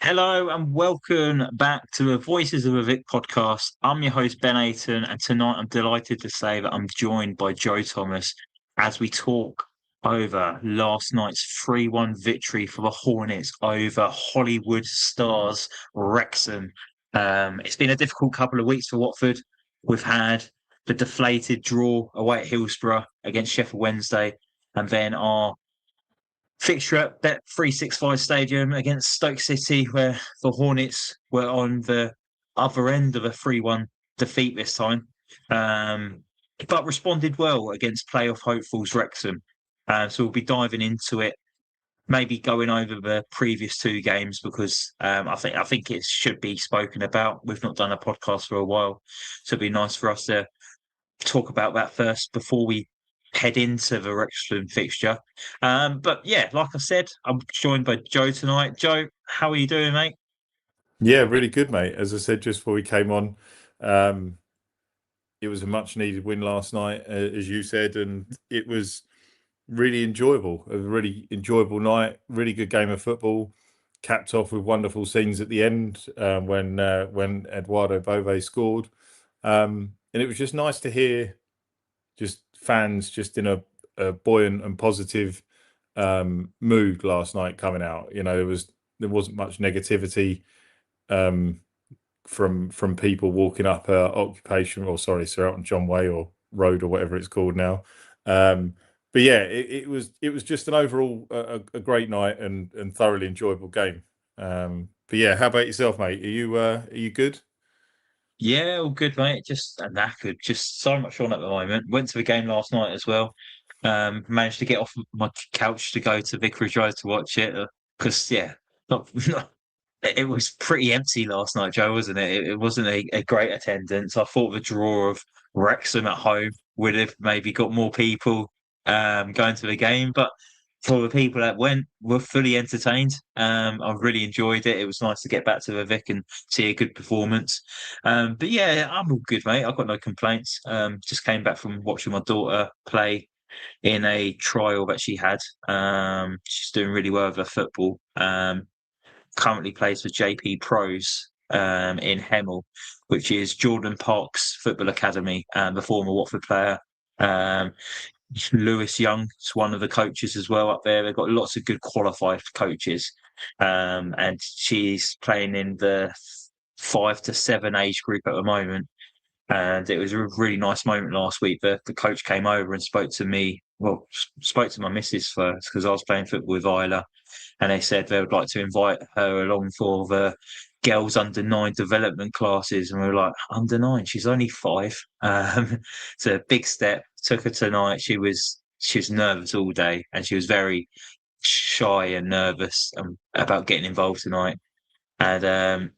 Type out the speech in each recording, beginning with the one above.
Hello and welcome back to the Voices of a Vic podcast. I'm your host, Ben Aiton, and tonight I'm delighted to say that I'm joined by Joe Thomas as we talk over last night's 3-1 victory for the Hornets over Hollywood Stars Wrexham. It's been a difficult couple of weeks for Watford. We've had the deflated draw away at Hillsborough against Sheffield Wednesday, and then our fixture at Bet365 Stadium against Stoke City, where the Hornets were on the other end of a 3-1 defeat this time, but responded well against playoff hopefuls Wrexham. So we'll be diving into it, maybe going over the previous two games because I think it should be spoken about. We've not done a podcast for a while, so it'd be nice for us to talk about that first before we head into the Wrexham fixture. But yeah, like I said, I'm joined by Joe tonight. Joe, how are you doing, mate? Yeah, really good, mate. As I said just before we came on, it was a much needed win last night, as you said, and it was really enjoyable. A really enjoyable night, really good game of football, capped off with wonderful scenes at the end when Edoardo Bove scored. And it was just nice to hear just fans just in a buoyant and positive mood last night coming out. You know, there wasn't much negativity from people walking up Sir Elton John Way or Road or whatever it's called now. But yeah, it was just an overall a great night and thoroughly enjoyable game. But yeah, how about yourself, mate? Are you good? Yeah, all good, mate. Just knackered. Just so much on at the moment. Went to the game last night as well. Managed to get off my couch to go to Vicarage Road to watch it because yeah, not, it was pretty empty last night, Joe, wasn't it? It wasn't a great attendance. I thought the draw of Wrexham at home would have maybe got more people going to the game, but for the people that went, were fully entertained. I really enjoyed it. It was nice to get back to the Vic and see a good performance. But yeah, I'm all good, mate. I've got no complaints. Just came back from watching my daughter play in a trial that she had. She's doing really well with her football. Currently plays for JP Pros in Hemel, which is Jordan Park's football academy, the former Watford player. Lewis Young's one of the coaches as well up there. They've got lots of good qualified coaches. And she's playing in the 5 to 7 age group at the moment. And it was a really nice moment last week. The coach came over and spoke to me. Well, spoke to my missus first because I was playing football with Isla, and they said they would like to invite her along for the girls under 9 development classes. And we were like, under 9? She's only 5. It's a big step. Took her tonight. She was nervous all day, and she was very shy and nervous about getting involved tonight. And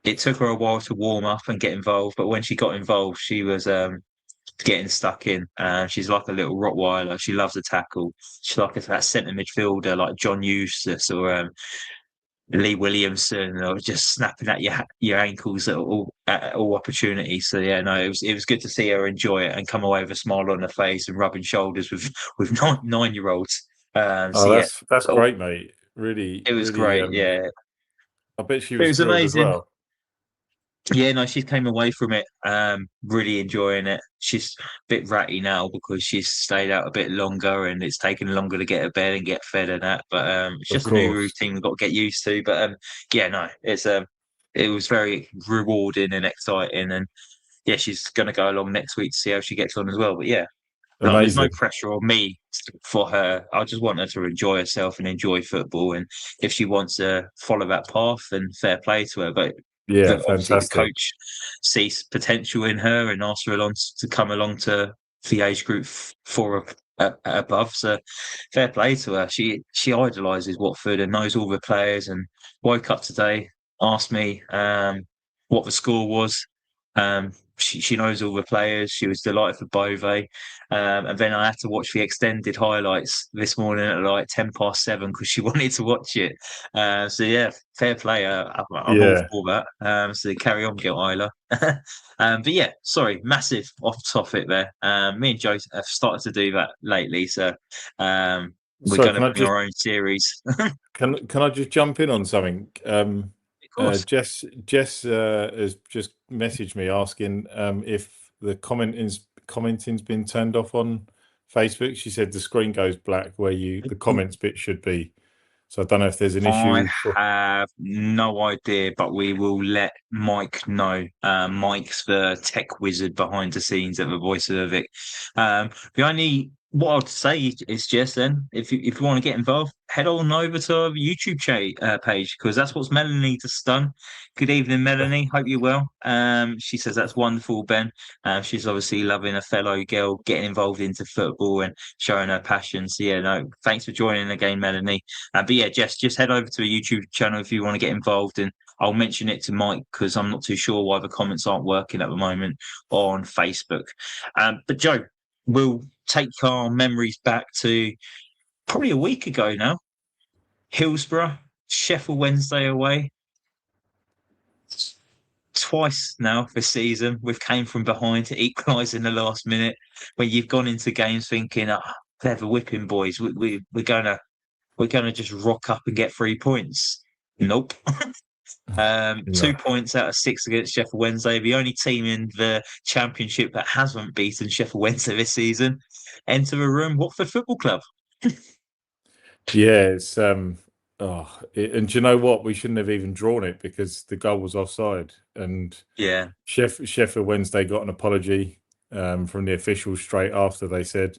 it took her a while to warm up and get involved, but when she got involved, she was getting stuck in. She's like a little Rottweiler. She loves a tackle. She's like that centre midfielder, like John Eustace or Lee Williamson, or just snapping at your ankles at all opportunities. So yeah, no, it was good to see her enjoy it and come away with a smile on her face and rubbing shoulders with 9-year-olds. Oh, So yeah, that's great, mate. Really, it was really. great. Yeah, I bet she it was was thrilled as amazing. well. Yeah, no, she came away from it really enjoying it. She's a bit ratty now because she's stayed out a bit longer and it's taken longer to get to bed and get fed and that. But it's Of just a new course. routine we've got to get used to. But yeah, no, it was very rewarding and exciting. And yeah, she's gonna go along next week to see how she gets on as well. But yeah, no, there's no Amazing. pressure on me for her. I just want her to enjoy herself and enjoy football. And if she wants to follow that path, then fair play to her. But Yeah, obviously, the fantastic. coach sees potential in her and asks her along to come along to the age group four above. So fair play to her. She idolises Watford and knows all the players. And woke up today, asked me what the score was. She knows all the players. She was delighted for Bove. And then I had to watch the extended highlights this morning at like 7:10 because she wanted to watch it. So yeah, fair play. I'm all Yeah, for that. So carry on, Gil Isla. But yeah, sorry, massive off topic there. Me and Joe have started to do that lately. So We're Sorry, going can to I bring just our own series. can I just jump in on something? Of course. Jess has just messaged me asking if the commenting's been turned off on Facebook. She said the screen goes black where the comments bit should be. So I don't know if there's an I issue for. have no idea, but we will let Mike know. Mike's the tech wizard behind the scenes at the Voice of Vic. The only what I'd say is just then, if you want to get involved, head on over to our YouTube page because that's what's Melanie just done. Good evening, Melanie. Hope you're well. She says that's wonderful, Ben. She's obviously loving a fellow girl getting involved into football and showing her passion. So yeah, no, thanks for joining again, Melanie. But yeah, just head over to a YouTube channel if you want to get involved, and I'll mention it to Mike because I'm not too sure why the comments aren't working at the moment on Facebook. But Joe, we'll take our memories back to probably a week ago now. Hillsborough, Sheffield Wednesday away. Twice now this season, we've came from behind to equalise in the last minute. When you've gone into games thinking, "Oh, clever whipping boys, we're gonna just rock up and get 3 points." Nope. No. 2 points out of 6 against Sheffield Wednesday, the only team in the Championship that hasn't beaten Sheffield Wednesday this season. Enter the room, Watford Football Club. Yeah, it's and do you know what? We shouldn't have even drawn it because the goal was offside, and Yeah. Sheffield Wednesday got an apology from the officials straight after they said.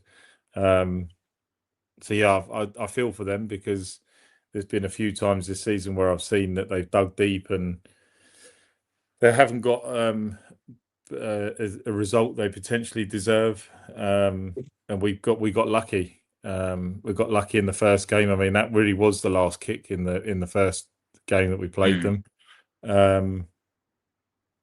So yeah, I feel for them because there's been a few times this season where I've seen that they've dug deep and they haven't got a result they potentially deserve, and we got lucky. We got lucky in the first game. I mean, that really was the last kick in the first game that we played them.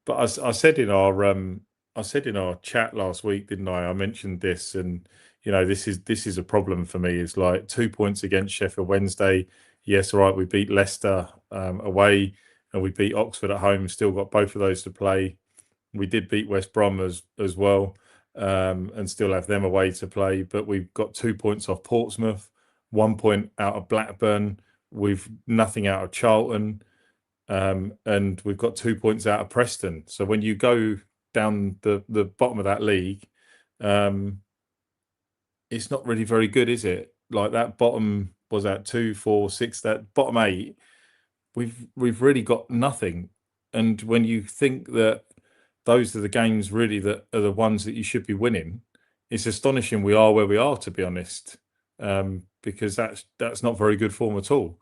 But I said in our chat last week, didn't I? I mentioned this, and this is a problem for me. It's like 2 points against Sheffield Wednesday. Yes, all right, we beat Leicester away, and we beat Oxford at home. Still got both of those to play. We did beat West Brom as well, and still have them away to play. But we've got 2 points off Portsmouth, 1 point out of Blackburn. We've nothing out of Charlton. And we've got 2 points out of Preston. So when you go down the bottom of that league, it's not really very good, is it? Like that bottom was at 2, 4, 6. That bottom 8, we've really got nothing. And when you think that those are the games really that are the ones that you should be winning, it's astonishing we are where we are, to be honest, because that's not very good form at all.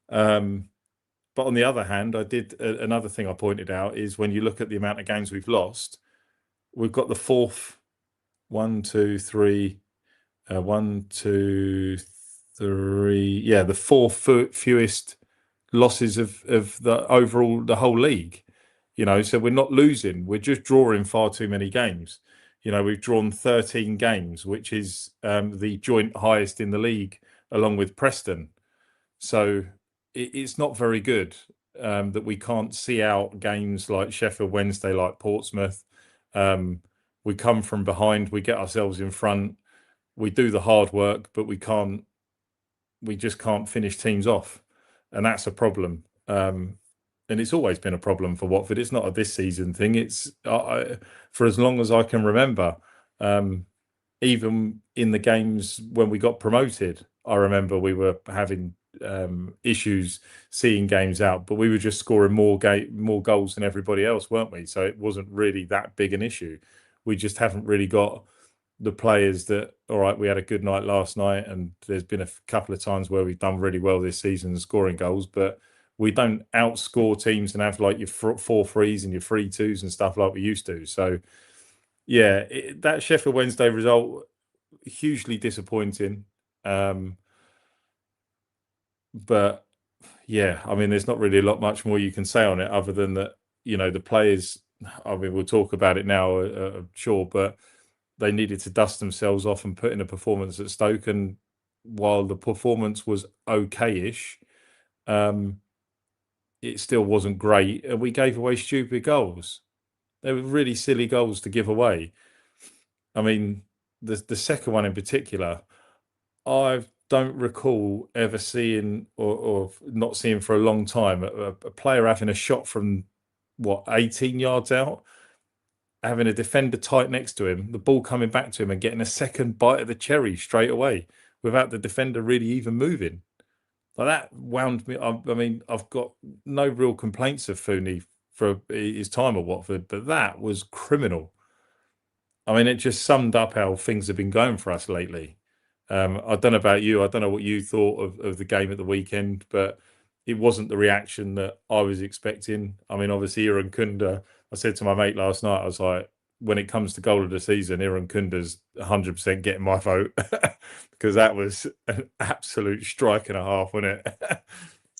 But on the other hand, I did another thing I pointed out is when you look at the amount of games we've lost, we've got the fourth, 1, 2, 3, 1, 2, 3, yeah, the fourth fewest losses of the whole league. So we're not losing, we're just drawing far too many games. We've drawn 13 games, which is the joint highest in the league, along with Preston. So it's not very good that we can't see out games like Sheffield Wednesday, like Portsmouth. We come from behind, we get ourselves in front, we do the hard work, but we just can't finish teams off, and that's a problem. And it's always been a problem for Watford. It's not a this season thing. It's for as long as I can remember. Even in the games when we got promoted, I remember we were having issues seeing games out, but we were just scoring more goals than everybody else, weren't we? So it wasn't really that big an issue. We just haven't really got the players that, all right, we had a good night last night, and there's been a couple of times where we've done really well this season scoring goals, but we don't outscore teams and have like your 4-3s and your 3-2s and stuff like we used to. So yeah, that Sheffield Wednesday result, hugely disappointing. But yeah, I mean, there's not really a lot much more you can say on it other than that, the players, I mean, we'll talk about it now, sure, but they needed to dust themselves off and put in a performance at Stoke. And while the performance was okay-ish, it still wasn't great. And we gave away stupid goals. They were really silly goals to give away. I mean, the second one in particular, I've don't recall ever seeing or not seeing for a long time a player having a shot from 18 yards out, having a defender tight next to him, the ball coming back to him and getting a second bite of the cherry straight away without the defender really even moving. Like that wound me. I mean, I've got no real complaints of Fooney for his time at Watford, but that was criminal. I mean, it just summed up how things have been going for us lately. I don't know about you. I don't know what you thought of the game at the weekend, but it wasn't the reaction that I was expecting. I mean, obviously, Kunda, I said to my mate last night, I was like, when it comes to goal of the season, Kunda's 100% getting my vote because that was an absolute strike and a half, wasn't it?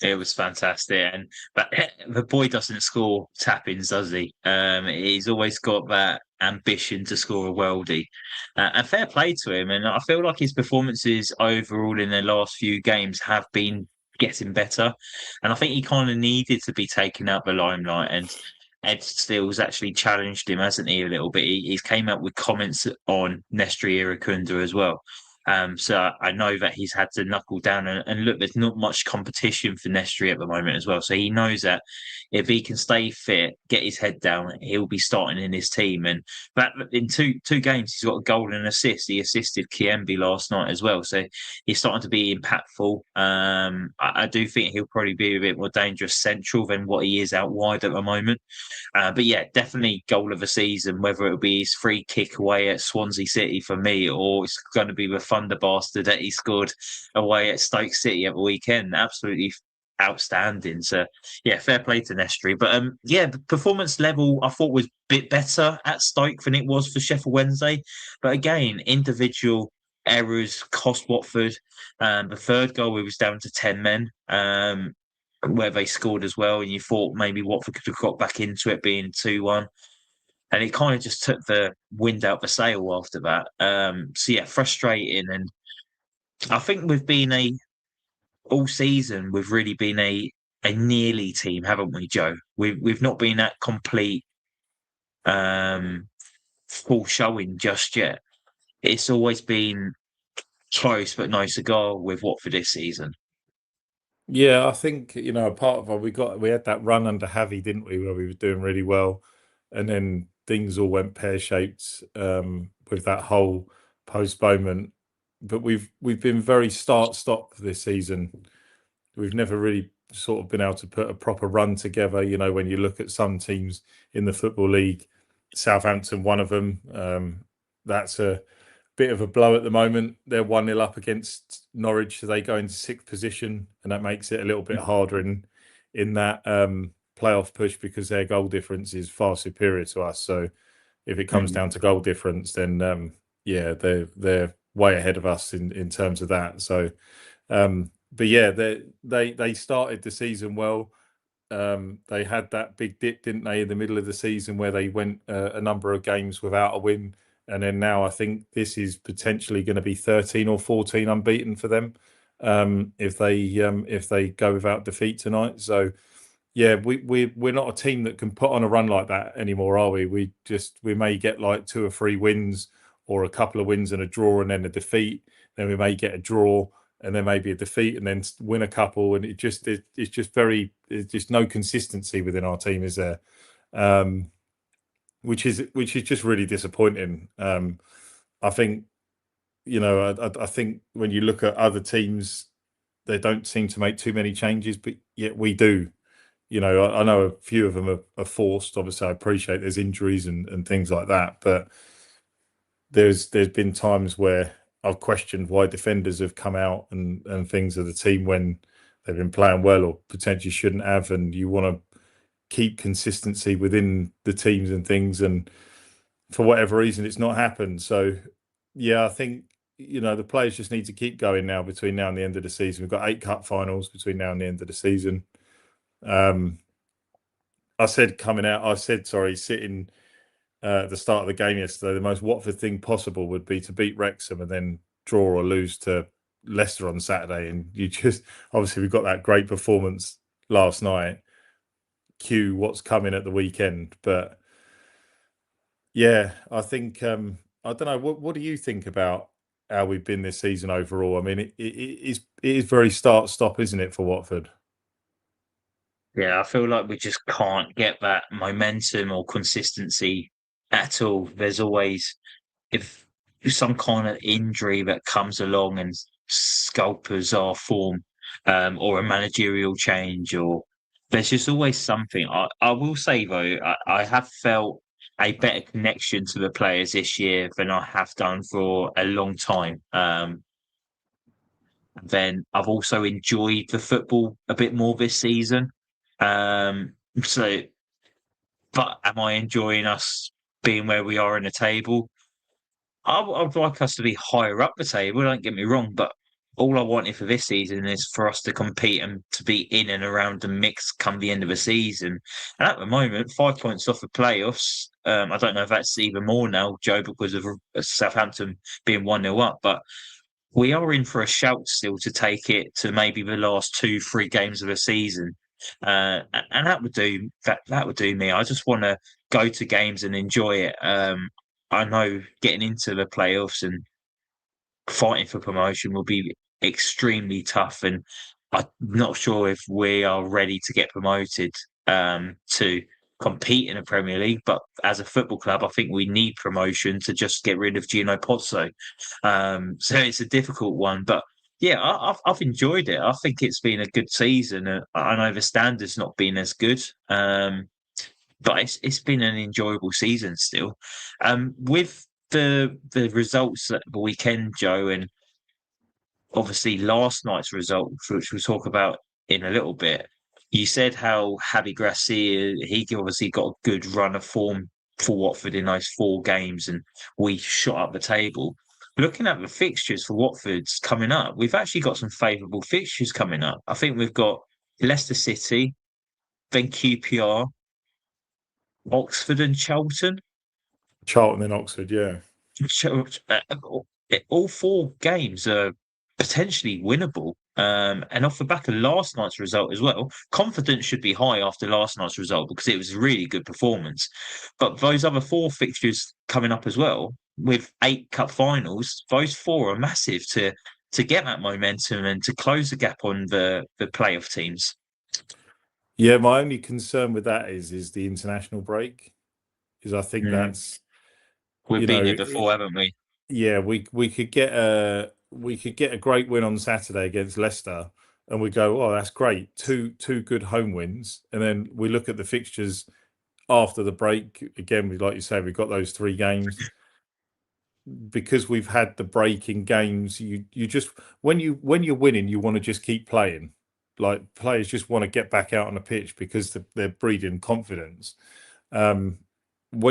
It was fantastic, but the boy doesn't score tap-ins, does he? He's always got that ambition to score a worldie, and fair play to him. And I feel like his performances overall in the last few games have been getting better, and I think he kind of needed to be taken out the limelight. And Ed Steele's actually challenged him, hasn't he, a little bit? He's came up with comments on Nestri Irakunda as well. So I know that he's had to knuckle down and look, there's not much competition for Nestri at the moment as well. So he knows that if he can stay fit, get his head down, he'll be starting in his team. And that in two games, he's got a goal and an assist. He assisted Kayembe last night as well. So he's starting to be impactful. I do think he'll probably be a bit more dangerous central than what he is out wide at the moment. But yeah, definitely goal of the season, whether it'll be his free kick away at Swansea City for me, or it's going to be the Thunder Bastard that he scored away at Stoke City at the weekend. Absolutely outstanding. So yeah, fair play to Nestri. But yeah, the performance level I thought was a bit better at Stoke than it was for Sheffield Wednesday. But again, individual errors cost Watford. The third goal, we was down to 10 men. Where they scored as well, and you thought maybe Watford could have got back into it being 2-1. And it kind of just took the wind out the sail after that. So yeah, frustrating. And I think all season we've really been a nearly team, haven't we, Joe? We've not been that complete full showing just yet. It's always been close but no cigar with Watford this season. Yeah, I think part of we had that run under Javi, didn't we, where we were doing really well, and then things all went pear shaped with that whole postponement. But we've been very start stop this season. We've never really sort of been able to put a proper run together. When you look at some teams in the Football League, Southampton, one of them, that's a bit of a blow at the moment. They're 1-0 up against Norwich, so they go into 6th position, and that makes it a little bit harder in that playoff push because their goal difference is far superior to us. So if it comes down to goal difference, then yeah, they're way ahead of us in terms of that. So, but yeah, they started the season well. They had that big dip, didn't they, in the middle of the season where they went a number of games without a win. And then now I think this is potentially going to be 13 or 14 unbeaten for them if they go without defeat tonight. So yeah, we're not a team that can put on a run like that anymore, are we? We may get like 2 or 3 wins or a couple of wins and a draw and then a defeat. Then we may get a draw and then maybe a defeat and then win a couple. And it's just there's just no consistency within our team, is there? Which is just really disappointing. I think I think when you look at other teams, they don't seem to make too many changes, but yet we do. I know a few of them are forced. Obviously, I appreciate there's injuries and things like that, but there's been times where I've questioned why defenders have come out and things of the team when they've been playing well or potentially shouldn't have, and you want to keep consistency within the teams and things, and for whatever reason it's not happened. So yeah, I think the players just need to keep going now between now and the end of the season. We've got 8 cup finals between now and the end of the season. I said sitting at the start of the game yesterday, the most Watford thing possible would be to beat Wrexham and then draw or lose to Leicester on Saturday. And you just obviously we've got that great performance last night. Cue what's coming at the weekend. But yeah, I think I don't know. What do you think about how we've been this season overall. I mean, it is very start-stop, isn't it, for Watford? Yeah, I feel like we just can't get that momentum or consistency at all. There's always if some kind of injury that comes along and scalpers our form, or a managerial change, or there's just always something. I will say though, I have felt a better connection to the players this year than I have done for a long time. Then I've also enjoyed the football a bit more this season. Um, so, but am I enjoying us being where we are in the table? I'd like us to be higher up the table, don't get me wrong, but all I wanted for this season is for us to compete and to be in and around the mix come the end of the season. And at the moment, 5 points off the playoffs. I don't know if that's even more now, Joe, because of Southampton being 1-0 up, but we are in for a shout still to take it to maybe the last 2, 3 games of the season. And that would do me. I just want to go to games and enjoy it. I know getting into the playoffs and fighting for promotion will be extremely tough, and I'm not sure if we are ready to get promoted to compete in the Premier League. But as a football club, I think we need promotion to just get rid of Gino Pozzo. So it's a difficult one, but yeah, I've enjoyed it. I think it's been a good season. I know the standard's not been as good, but it's been an enjoyable season still. With the results at the weekend, Joe, and obviously last night's result, which we'll talk about in a little bit. You said how Javi Gracia, he obviously got a good run of form for Watford in those 4 games, and we shot up the table. Looking at the fixtures for Watford's coming up, we've actually got some favourable fixtures coming up. I think we've got Leicester City, then QPR, Oxford and Charlton. Charlton and Oxford, yeah. So, all 4 games are potentially winnable. And off the back of last night's result as well, confidence should be high after last night's result because it was a really good performance. But those other 4 fixtures coming up as well, with 8 cup finals, those 4 are massive to get that momentum and to close the gap on the playoff teams. Yeah, my only concern with that is the international break, because I think that's, We've you been know, here before, haven't we? yeah, we could get a great win on Saturday against Leicester, and we go, oh, that's great, two good home wins, and then we look at the fixtures after the break again. We, like you say, we've got those 3 games. Because we've had the break in games, you just, when you're winning, you want to just keep playing. Like, players just want to get back out on the pitch because they're breeding confidence. When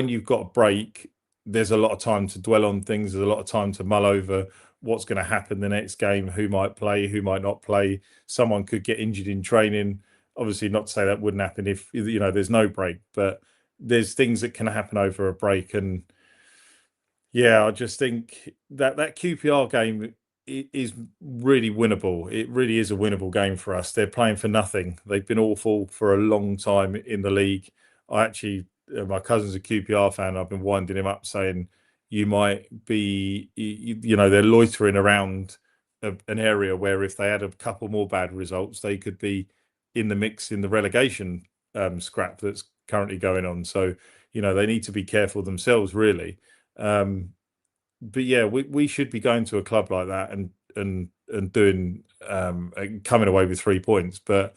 you've got a break, there's a lot of time to dwell on things. There's a lot of time to mull over what's going to happen the next game, who might play, who might not play. Someone could get injured in training. Obviously, not to say that wouldn't happen if, there's no break, but there's things that can happen over a break. And yeah, I just think that QPR game is really winnable. It really is a winnable game for us. They're playing for nothing. They've been awful for a long time in the league. I actually, my cousin's a QPR fan. I've been winding him up saying you might be, they're loitering around an area where if they had a couple more bad results, they could be in the mix in the relegation scrap that's currently going on. So, they need to be careful themselves, really. But yeah, we should be going to a club like that and doing and coming away with 3 points. But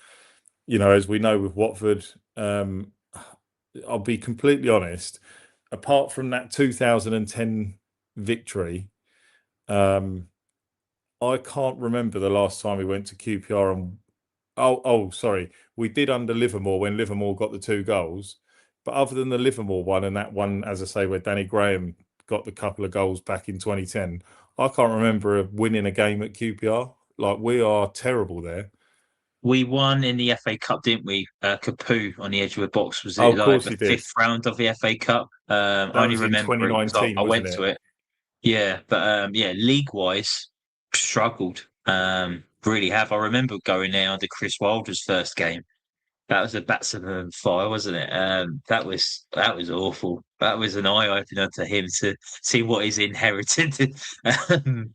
as we know with Watford, I'll be completely honest. Apart from that 2010 victory, I can't remember the last time we went to QPR and sorry, we did under Livermore when Livermore got the 2 goals. But other than the Livermore one and that one, as I say, where Danny Graham got the couple of goals back in 2010, I can't remember winning a game at QPR. Like, we are terrible there. We won in the FA Cup, didn't we? Capoue on the edge of the box. Was Oh, it of like course the he did. 5th round of the FA Cup? I That only was in remember it because 2019, I wasn't went to it? it. Yeah, but yeah, league-wise, struggled. Really have. I remember going there under Chris Wilder's first game. That was a Batson fire, wasn't it? That was awful. That was an eye opener to him to see what he's inherited. um,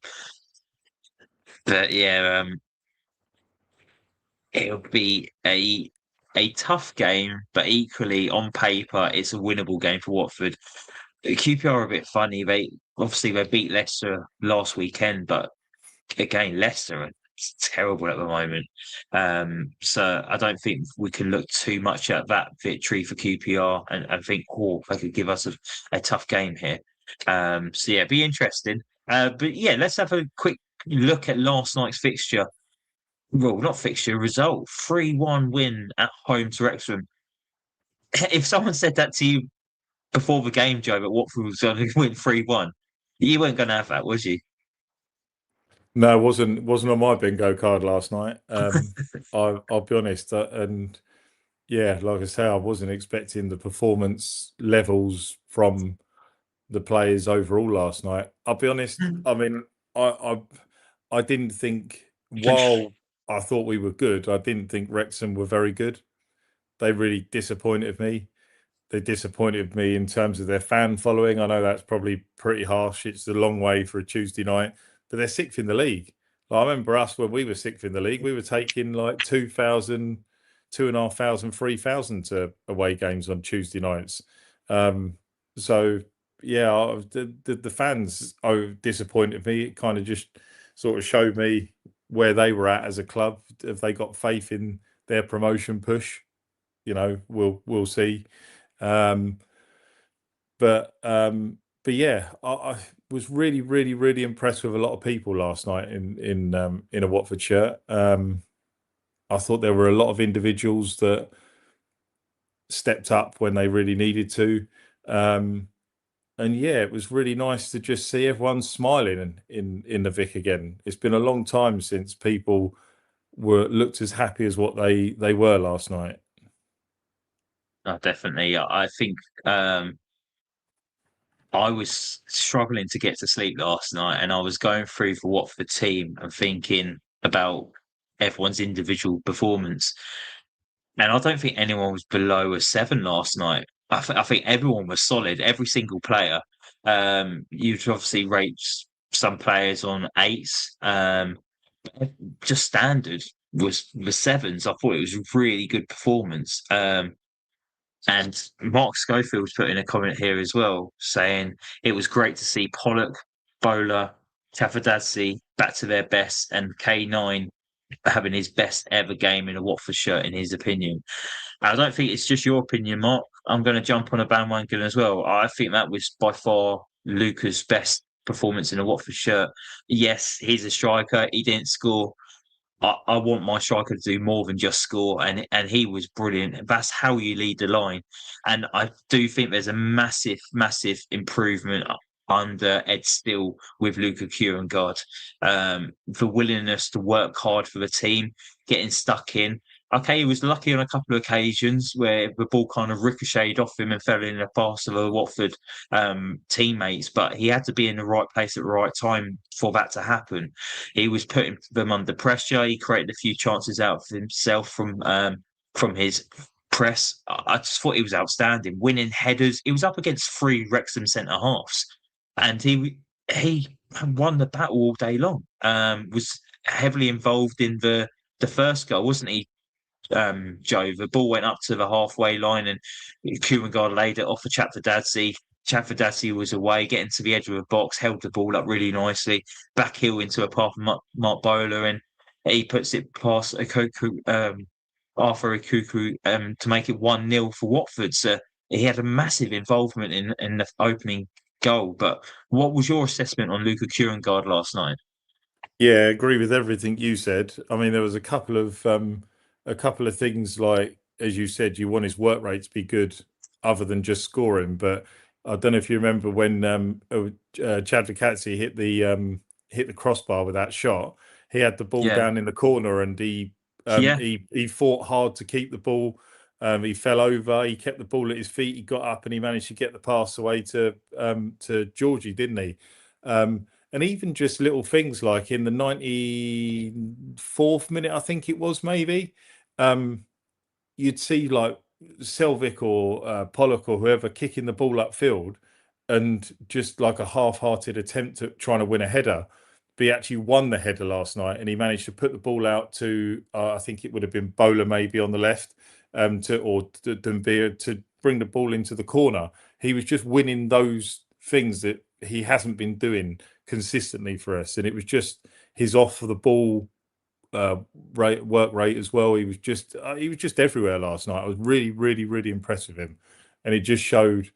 but yeah, it'll be a tough game, but equally on paper, it's a winnable game for Watford. QPR are a bit funny. They beat Leicester last weekend, but again, Leicester are terrible at the moment. So I don't think we can look too much at that victory for QPR and think, oh, they could give us a tough game here. So yeah, be interesting. But yeah, let's have a quick look at last night's fixture. Well, not fixture, result. 3-1 win at home to Wrexham. If someone said that to you before the game, Joe, that Watford was going to win 3-1, you weren't going to have that, was you? No, it wasn't on my bingo card last night. I'll be honest, and yeah, like I say, I wasn't expecting the performance levels from the players overall last night. I'll be honest. I mean, I didn't think, while I thought we were good, I didn't think Wrexham were very good. They really disappointed me. They disappointed me in terms of their fan following. I know that's probably pretty harsh. It's a long way for a Tuesday night, but they're sixth in the league. Like, I remember us when we were sixth in the league, we were taking like 2,000, 2,500, 3,000 to away games on Tuesday nights. So yeah, the fans disappointed me. It kind of just sort of showed me where they were at as a club. Have they got faith in their promotion push? We'll see. Um, but yeah, I was really, really, really impressed with a lot of people last night in a Watford shirt. I thought there were a lot of individuals that stepped up when they really needed to. And yeah, it was really nice to just see everyone smiling in the Vic again. It's been a long time since people looked as happy as what they were last night. No, definitely. I think I was struggling to get to sleep last night, and I was going through the Watford team and thinking about everyone's individual performance. And I don't think anyone was below a 7 last night. I think everyone was solid, every single player. You'd obviously rate some players on 8s. Just standard was 7s. I thought it was a really good performance. And Mark Schofield's put in a comment here as well, saying it was great to see Pollock, Bola, Chakvetadze back to their best, and K9 having his best ever game in a Watford shirt, in his opinion. I don't think it's just your opinion, Mark. I'm going to jump on a bandwagon as well. I think that was by far Luca's best performance in a Watford shirt. Yes, he's a striker. He didn't score. I want my striker to do more than just score, and he was brilliant. That's how you lead the line, and I do think there's a massive, massive improvement under Ed Steele with Luka Kjerrumgaard. The willingness to work hard for the team, getting stuck in. Okay, he was lucky on a couple of occasions where the ball kind of ricocheted off him and fell in the pass of a Watford teammates, but he had to be in the right place at the right time for that to happen. He was putting them under pressure. He created a few chances out of himself from his press. I just thought he was outstanding, winning headers. He was up against 3 Wrexham centre halves, and he won the battle all day long. Was heavily involved in the first goal, wasn't he? Joe, the ball went up to the halfway line, and Kjerrumgaard laid it off for Chakvetadze. Chakvetadze was away, getting to the edge of the box, held the ball up really nicely, back heel into a path of Marc Bola, and he puts it past Arthur Ekwah to make it 1-0 for Watford. So he had a massive involvement in the opening goal. But what was your assessment on Luka Kjerrumgaard last night? Yeah, I agree with everything you said. I mean, there was a couple of things, like, as you said, you want his work rate to be good other than just scoring. But I don't know if you remember when Chakvetadze hit the crossbar with that shot. He had the ball Yeah, down in the corner, and yeah, he fought hard to keep the ball. He fell over. He kept the ball at his feet. He got up and he managed to get the pass away to Georgie, didn't he? And even just little things like in the 94th minute, I think it was, maybe. Um, you'd see like Selvik or Pollock or whoever kicking the ball upfield, and just like a half-hearted attempt at trying to win a header. But he actually won the header last night, and he managed to put the ball out to I think it would have been Bola maybe on the left, to Dembele to bring the ball into the corner. He was just winning those things that he hasn't been doing consistently for us, and it was just his off the ball work rate as well. He was just everywhere last night. I was really, really, really impressed with him, and it just showed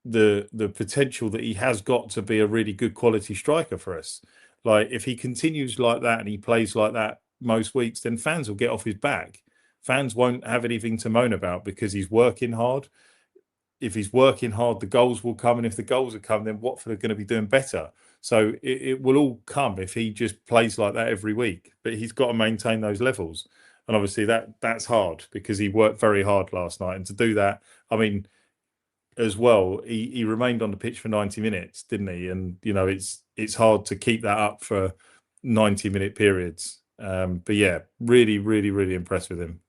the potential that he has got to be a really good quality striker for us. Like if he continues like that and he plays like that most weeks, then fans will get off his back. Fans won't have anything to moan about because he's working hard. If he's working hard, the goals will come, and if the goals are coming, then Watford are going to be doing better. So it will all come if he just plays like that every week. But he's got to maintain those levels, and obviously that's hard because he worked very hard last night. And to do that, I mean, as well, he remained on the pitch for 90 minutes, didn't he? And it's hard to keep that up for 90-minute periods. But yeah, really, really, really impressed with him.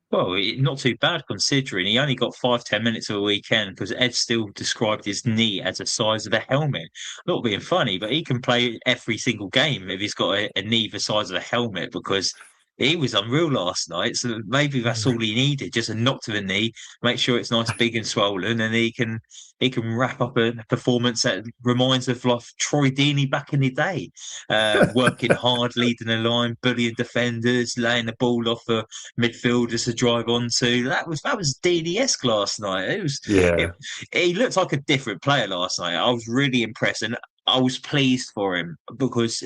Well, not too bad considering he only got 5-10 minutes of a weekend because Ed still described his knee as the size of a helmet. Not being funny, but he can play every single game if he's got a knee the size of a helmet because he was unreal last night. So maybe that's all he needed, just a knock to the knee, make sure it's nice, big and swollen, and he can wrap up a performance that reminds of like Troy Deeney back in the day, working hard, leading the line, bullying defenders, laying the ball off for midfielders to drive onto. That was Deeney-esque last night. Yeah, He looked like a different player last night. I was really impressed, and I was pleased for him because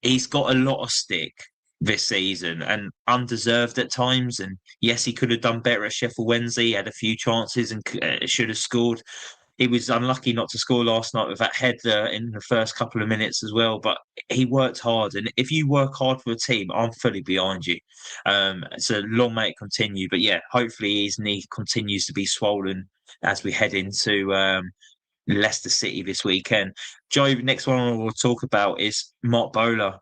he's got a lot of stick this season and undeserved at times. And yes, he could have done better at Sheffield Wednesday. He had a few chances and should have scored. He was unlucky not to score last night with that header in the first couple of minutes as well. But he worked hard, and if you work hard for a team, I'm fully behind you. So long may it continue. But yeah, hopefully his knee continues to be swollen as we head into Leicester City this weekend. Joe, next one we'll talk about is Marc Bola.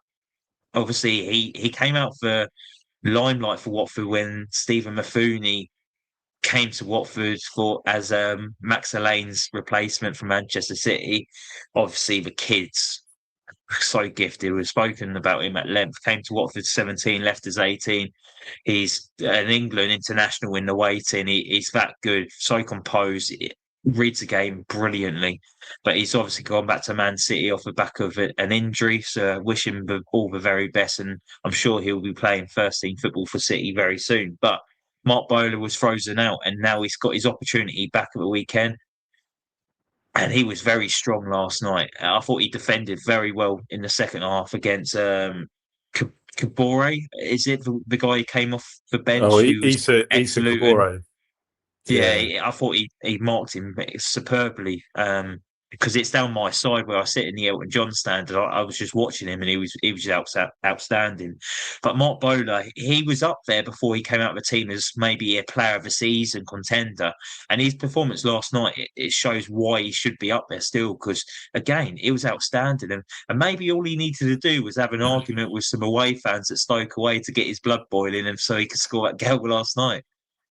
Obviously, he came out for limelight for Watford when Stephen Mafouni came to Watford for as Max Alain's replacement from Manchester City. Obviously, the kids so gifted. We've spoken about him at length. Came to Watford 17, left as 18. He's an England international in the waiting. He's that good, so composed. Reads the game brilliantly, but he's obviously gone back to Man City off the back of an injury. So I wish him all the very best, and I'm sure he'll be playing first team football for City very soon. But Marc Bola was frozen out, and now he's got his opportunity back at the weekend. And he was very strong last night. I thought he defended very well in the second half against Kabore. Is it the guy who came off the oh, bench who was Issa ex-Luton? Kabore. Yeah, Yeah, I thought he marked him superbly. Because it's down my side where I sit in the Elton John stand, and I was just watching him, and he was outstanding. But Marc Bola, he was up there before he came out of the team as maybe a player of the season contender, and his performance last night it shows why he should be up there still. Because again, it was outstanding, and maybe all he needed to do was have an argument with some away fans at Stoke away to get his blood boiling, and so he could score that goal last night.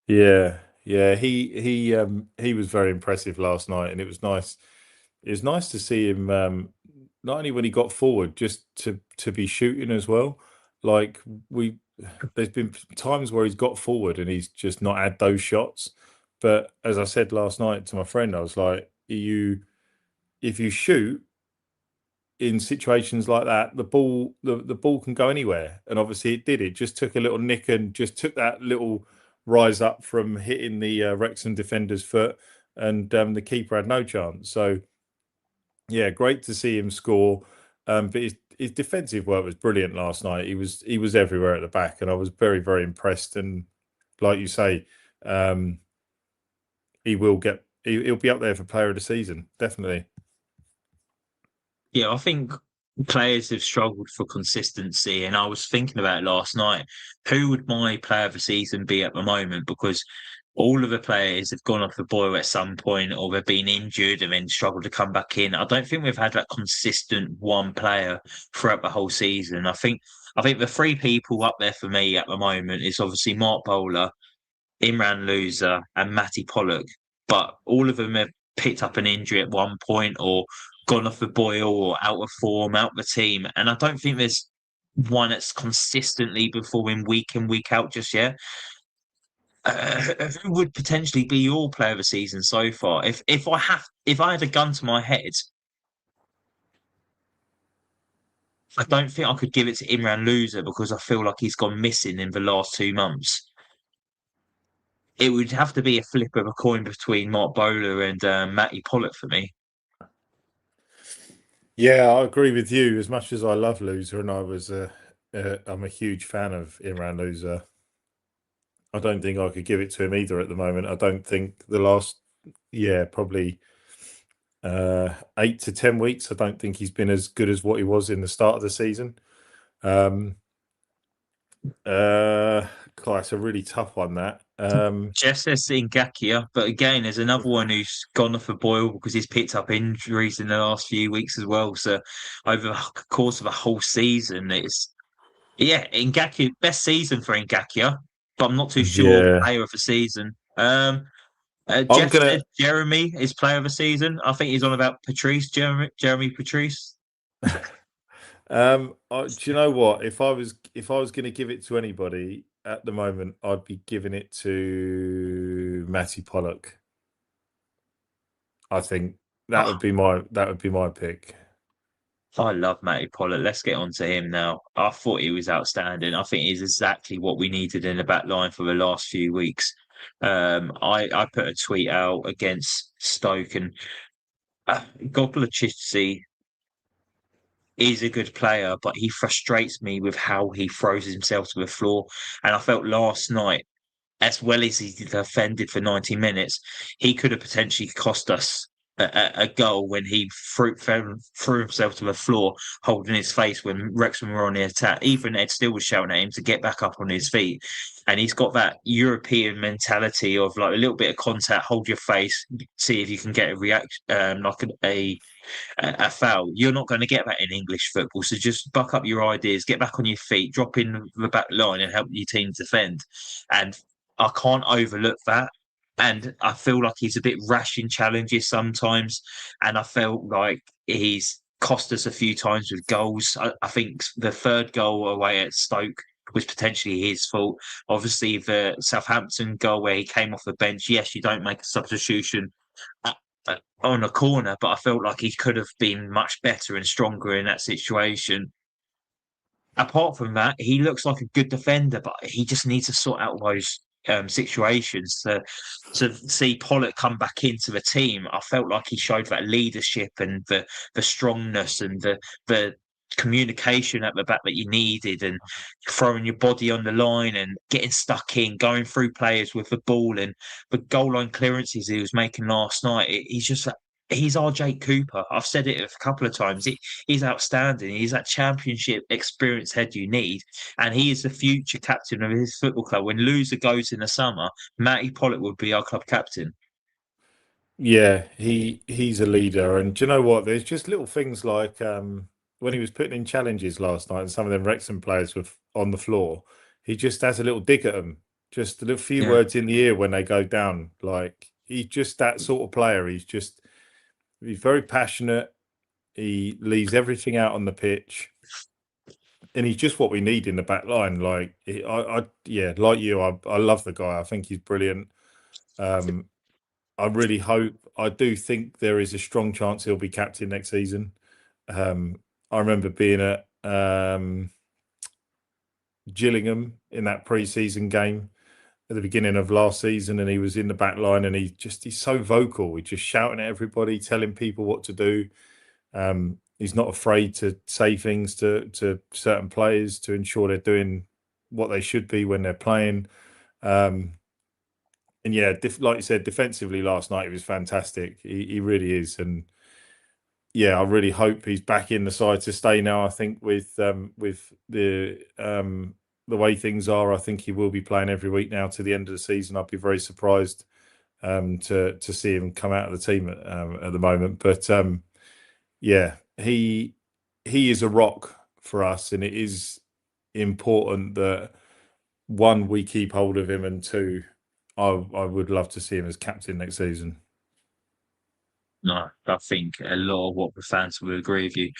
yeah, yeah. He was very impressive last night, and it was nice. It was nice to see him not only when he got forward, just to be shooting as well. Like there's been times where he's got forward and he's just not had those shots. But as I said last night to my friend, I was like, if you shoot in situations like that, the ball can go anywhere, and obviously it did. It just took a little nick and just took that little rise up from hitting the Wrexham defender's foot, and the keeper had no chance. So yeah, great to see him score. But his defensive work was brilliant last night. He was everywhere at the back, and I was very, very impressed. And like you say, he'll be up there for player of the season, definitely. Yeah, I think players have struggled for consistency, and I was thinking about it last night. Who would my player of the season be at the moment? Because all of the players have gone off the boil at some point, or they've been injured and then struggled to come back in. I don't think we've had that consistent one player throughout the whole season. I think the three people up there for me at the moment is obviously Marc Bola, Imran Loser, and Matty Pollock. But all of them have picked up an injury at one point, or gone off the boil, or out of form, out of the team. And I don't think there's one that's consistently performing week in, week out just yet. Who would potentially be your player of the season so far? If I had a gun to my head, I don't think I could give it to Imran Loser because I feel like he's gone missing in the last 2 months. It would have to be a flip of a coin between Marc Bola and Matty Pollock for me. Yeah, I agree with you. As much as I love Loser, and I'm a huge fan of Imran Loser. I don't think I could give it to him either at the moment. I don't think the last, probably 8 to 10 weeks, I don't think he's been as good as what he was in the start of the season. It's a really tough one, that. Jeff says Ngakia, but again, there's another one who's gone off the boil because he's picked up injuries in the last few weeks as well. So over the course of a whole season, Ngakia, best season for Ngakia, but I'm not too sure Yeah, player of the season. I'm Jeff gonna. said Jeremy is player of the season. I think he's on about Patrice, Jeremy Patrice. Do you know what? If I was going to give it to anybody at the moment, I'd be giving it to Matty Pollock. I think that Oh, would be my pick. I love Matty Pollock. Let's get on to him now. I thought he was outstanding. I think he's exactly what we needed in the back line for the last few weeks. I put a tweet out against Stoke, and Gobler is a good player, but he frustrates me with how he throws himself to the floor. And I felt last night, as well as he defended for 90 minutes, he could have potentially cost us a goal when he threw himself to the floor, holding his face when Wrexham were on the attack. Even Ed Still was shouting at him to get back up on his feet. And he's got that European mentality of like a little bit of contact, hold your face, see if you can get a reaction, like a foul. You're not going to get that in English football. So just buck up your ideas, get back on your feet, drop in the back line and help your team defend. And I can't overlook that. And I feel like he's a bit rash in challenges sometimes. And I felt like he's cost us a few times with goals. I think the third goal away at Stoke was potentially his fault. Obviously, the Southampton goal where he came off the bench, yes, you don't make a substitution at, on a corner, but I felt like he could have been much better and stronger in that situation. Apart from that, he looks like a good defender, but he just needs to sort out those situations to see Pollock come back into the team. I felt like he showed that leadership and the strongness and the communication at the back that you needed, and throwing your body on the line and getting stuck in, going through players with the ball, and the goal line clearances he was making last night. He's our Jake Cooper. I've said it a couple of times. He's outstanding. He's that championship experience head you need, and he is the future captain of his football club. When Loser goes in the summer, Matty Pollock would be our club captain. Yeah, he's a leader, and do you know what? There's just little things like when he was putting in challenges last night, and some of them Wrexham players were on the floor. He just has a little dig at them, just a little few Yeah. words in the ear when they go down. Like he's just that sort of player. He's very passionate. He leaves everything out on the pitch, and he's just what we need in the back line. Like yeah, like you, I love the guy. I think he's brilliant. Um, I really hope. I do think there is a strong chance he'll be captain next season. I remember being at Gillingham in that pre-season game at the beginning of last season, and he was in the back line, and he's so vocal. He's just shouting at everybody, telling people what to do. He's not afraid to say things to certain players to ensure they're doing what they should be when they're playing. And yeah, like you said, defensively last night he was fantastic. He really is, and yeah, I really hope he's back in the side to stay now. I think with the the way things are, I think he will be playing every week now to the end of the season. I'd be very surprised to see him come out of the team at the moment. But yeah, he is a rock for us, and it is important that, one, we keep hold of him, and two, I would love to see him as captain next season. No, I think a lot of Watford fans will agree with you.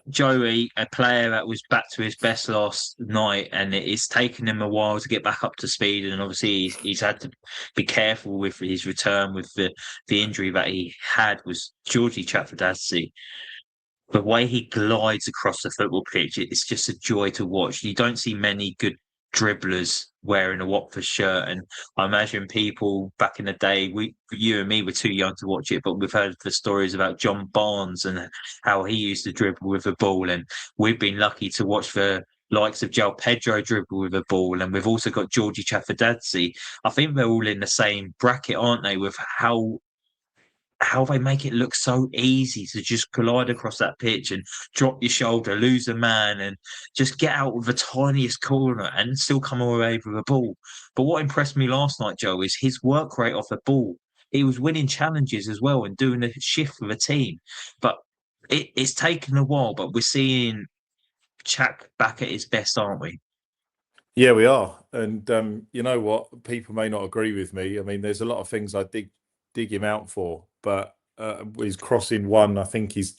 Joey, a player that was back to his best last night, and it's taken him a while to get back up to speed. And obviously, he's had to be careful with his return with the injury that he had. Was Georgie Chakvetadze. The way he glides across the football pitch, it's just a joy to watch. You don't see many good dribblers wearing a Watford shirt, and I imagine people back in the day, you and me were too young to watch it, but we've heard the stories about John Barnes and how he used to dribble with a ball, and we've been lucky to watch the likes of João Pedro dribble with a ball, and we've also got Georgie Chafadadze. I think they're all in the same bracket, aren't they, with how they make it look so easy to just collide across that pitch and drop your shoulder, lose a man, and just get out of the tiniest corner and still come away with a ball. But what impressed me last night, Joe, is his work rate off the ball. He was winning challenges as well and doing a shift for the team. But it's taken a while, but we're seeing Chak back at his best, aren't we? Yeah, we are. And you know what? People may not agree with me. I mean, there's a lot of things I dig him out for, but his crossing one, I think he's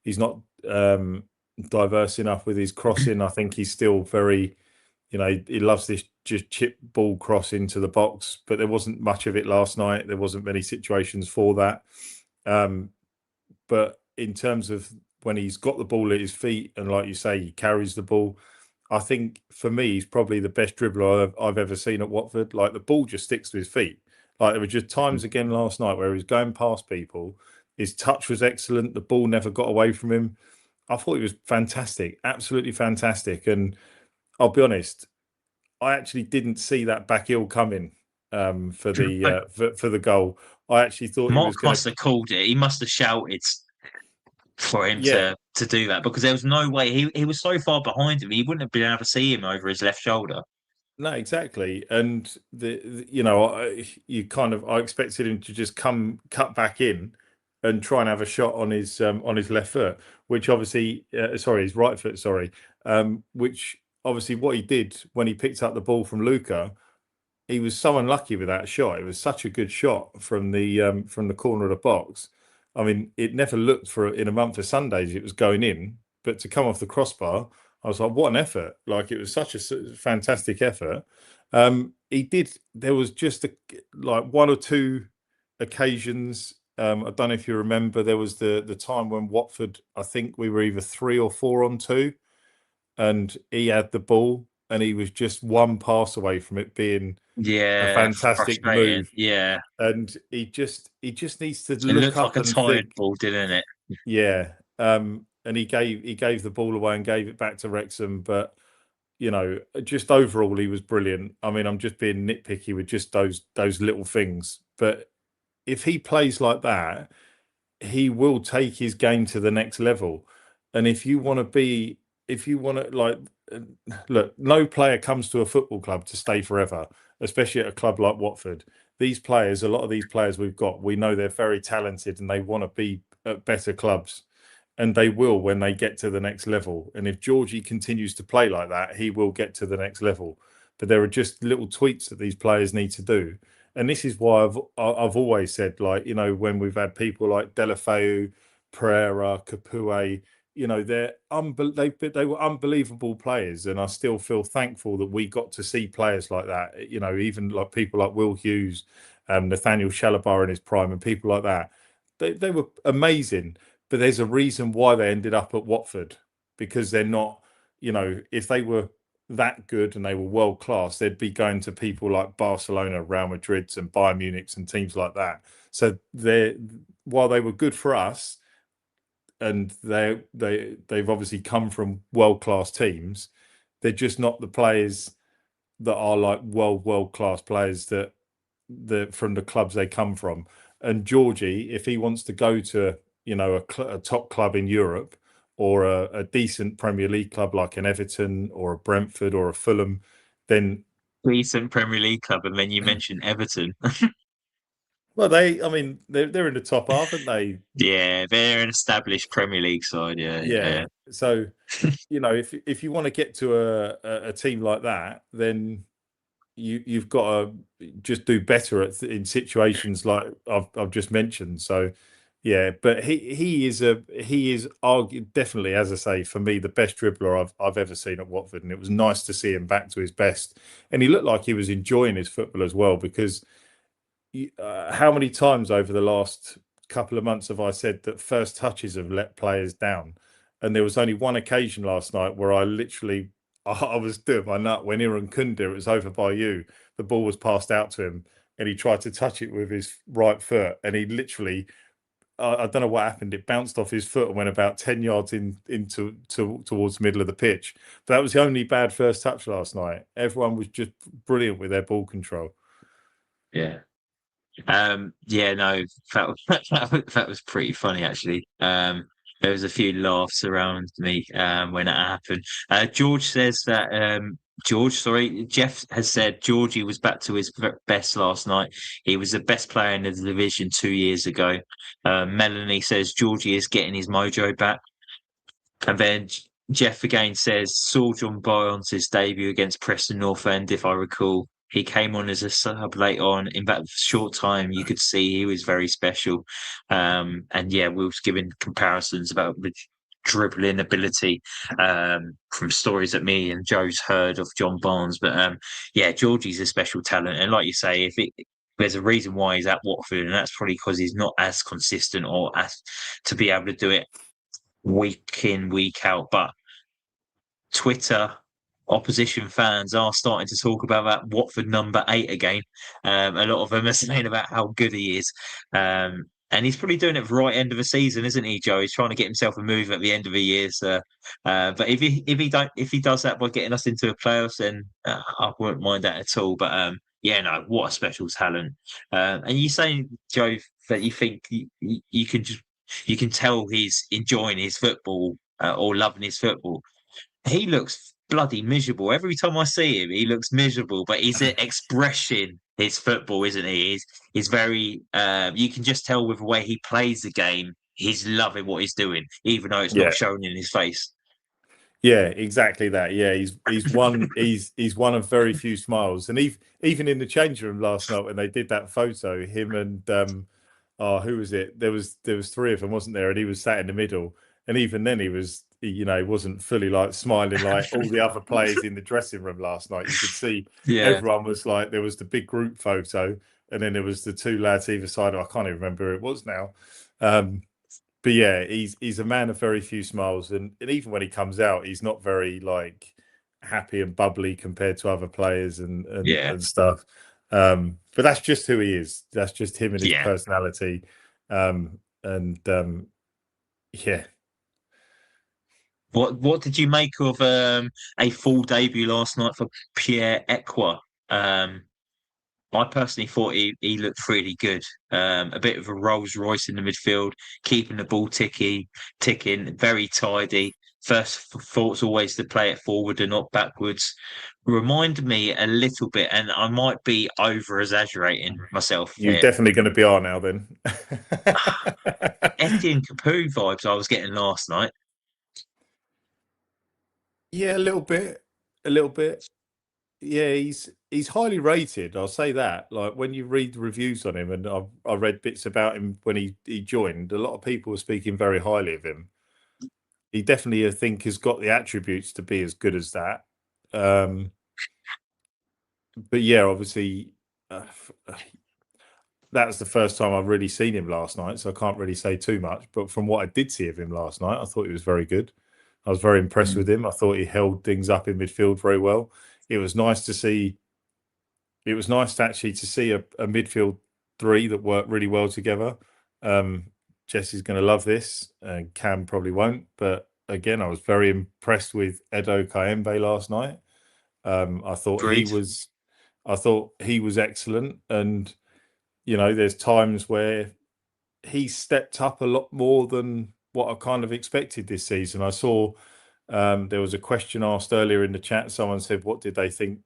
he's not diverse enough with his crossing. I think he's still very, he loves this just chip ball cross into the box, but there wasn't much of it last night. There wasn't many situations for that. But in terms of when he's got the ball at his feet, and like you say, he carries the ball, I think for me, he's probably the best dribbler I've ever seen at Watford. Like, the ball just sticks to his feet. Like, there were just times again last night where he was going past people. His touch was excellent. The ball never got away from him. I thought he was fantastic, absolutely fantastic. And I'll be honest, I actually didn't see that back heel coming for the goal. I actually thought he Mark was going must have called it. He must have shouted for him yeah. to do that, because there was no way he was so far behind him, he wouldn't have been able to see him over his left shoulder. No, exactly. And I expected him to just cut back in and try and have a shot on his left foot, which obviously, his right foot, which obviously what he did when he picked up the ball from Luca, he was so unlucky with that shot. It was such a good shot from the corner of the box. I mean, it never looked in a month of Sundays it was going in, but to come off the crossbar, I was like, what an effort. Like, it was such a fantastic effort. He did. There was just like one or two occasions. I don't know if you remember, there was the time when Watford, I think we were either 3 or 4 on 2, and he had the ball and he was just one pass away from it being a fantastic Frustrating. move. Yeah, And he just needs to it look looked like up a and tired think, ball, didn't it? yeah. And he gave the ball away and gave it back to Wrexham, but just overall he was brilliant. I mean, I'm just being nitpicky with just those little things, but if he plays like that, he will take his game to the next level. And if you want to like, look, no player comes to a football club to stay forever, especially at a club like Watford. A lot of these players we've got, we know they're very talented and they want to be at better clubs, and they will when they get to the next level. And if Georgie continues to play like that, he will get to the next level. But there are just little tweaks that these players need to do. And this is why I've always said, like, when we've had people like Delafeu, Pereira, Capoue, they were unbelievable players, and I still feel thankful that we got to see players like that. Even like people like Will Hughes, Nathaniel Shalabar in his prime, and people like that. They were amazing, but there's a reason why they ended up at Watford, because they're not. If they were that good and they were world class, they'd be going to people like Barcelona, Real Madrid, and Bayern Munich and teams like that. So while they were good for us, and they've obviously come from world class teams, they're just not the players that are like world class players that from the clubs they come from. And Georgie, if he wants to go to a top club in Europe, or a decent Premier League club like an Everton or a Brentford or a Fulham, then Decent Premier League club, and then you mentioned Everton. well, I mean, they're in the top half, aren't they? Yeah, they're an established Premier League side. Yeah, Yeah. yeah, So, if you want to get to a team like that, then you've got to just do better in situations like I've just mentioned. So, yeah, but he is definitely, as I say, for me, the best dribbler I've ever seen at Watford, and it was nice to see him back to his best, and he looked like he was enjoying his football as well, because how many times over the last couple of months have I said that first touches have let players down? And there was only one occasion last night where I literally, I was doing my nut when Iran Kunda, it was over by you. The ball was passed out to him and he tried to touch it with his right foot. And he literally, I don't know what happened. It bounced off his foot and went about 10 yards towards the middle of the pitch. But that was the only bad first touch last night. Everyone was just brilliant with their ball control. yeah. Yeah, no, that was pretty funny actually. There was a few laughs around me when it happened. George says that Jeff has said Georgie was back to his best last night. He was the best player in the division 2 years ago. Melanie says Georgie is getting his mojo back. And then Jeff again says, saw John Barnes' debut against Preston North End, if I recall. He came on as a sub late on. In that short time, you could see he was very special. And yeah, we was giving comparisons about the dribbling ability from stories that me and Joe's heard of John Barnes. But yeah, Georgie's a special talent. And like you say, there's a reason why he's at Watford, and that's probably because he's not as consistent or as to be able to do it week in, week out. But Twitter opposition fans are starting to talk about that Watford number 8 again. A lot of them are saying about how good he is. And he's probably doing it for the right end of the season, isn't he, Joe? He's trying to get himself a move at the end of the year. So, but if he does that by getting us into the playoffs, then I wouldn't mind that at all. But yeah, no, what a special talent. And you saying, Joe, that you think you can just you can tell he's enjoying his football or loving his football. He looks bloody miserable. Every time I see him, he looks miserable, but he's expressing his football, isn't he? He's very, you can just tell with the way he plays the game, he's loving what he's doing, even though it's Yeah. not showing in his face. Yeah, exactly that. Yeah, he's one of very few smiles, and even in the change room last night when they did that photo, him and who was it? There was three of them, wasn't there? And he was sat in the middle, and even then he wasn't fully like smiling like all the other players in the dressing room last night. You could see everyone was like, there was the big group photo, and then there was the two lads either side. I can't even remember who it was now. But yeah, he's a man of very few smiles, and even when he comes out, he's not very like happy and bubbly compared to other players and stuff. But that's just who he is. That's just him and his personality. Yeah. What did you make of a full debut last night for Pierre Ekwah? I personally thought he looked really good. A bit of a Rolls Royce in the midfield, keeping the ball ticking, very tidy. First thought's always to play it forward and not backwards. Remind me a little bit, and I might be over exaggerating myself You're here. definitely going to be on now then. Etienne Capoue vibes I was getting last night. Yeah, a little bit. A little bit. Yeah, he's highly rated. I'll say that. Like when you read reviews on him, and I read bits about him when he joined, a lot of people were speaking very highly of him. He definitely, I think, has got the attributes to be as good as that. But yeah, obviously, that was the first time I've really seen him last night, so I can't really say too much. But from what I did see of him last night, I thought he was very good. I was very impressed with him. I thought he held things up in midfield very well. It was nice to see. It was nice to actually see a midfield three that worked really well together. Jesse's going to love this, and Cam probably won't. But again, I was very impressed with Edo Kayembe last night. I thought Great. he was excellent, and there's times where he stepped up a lot more than what I kind of expected this season. I saw there was a question asked earlier in the chat. Someone said, what did they think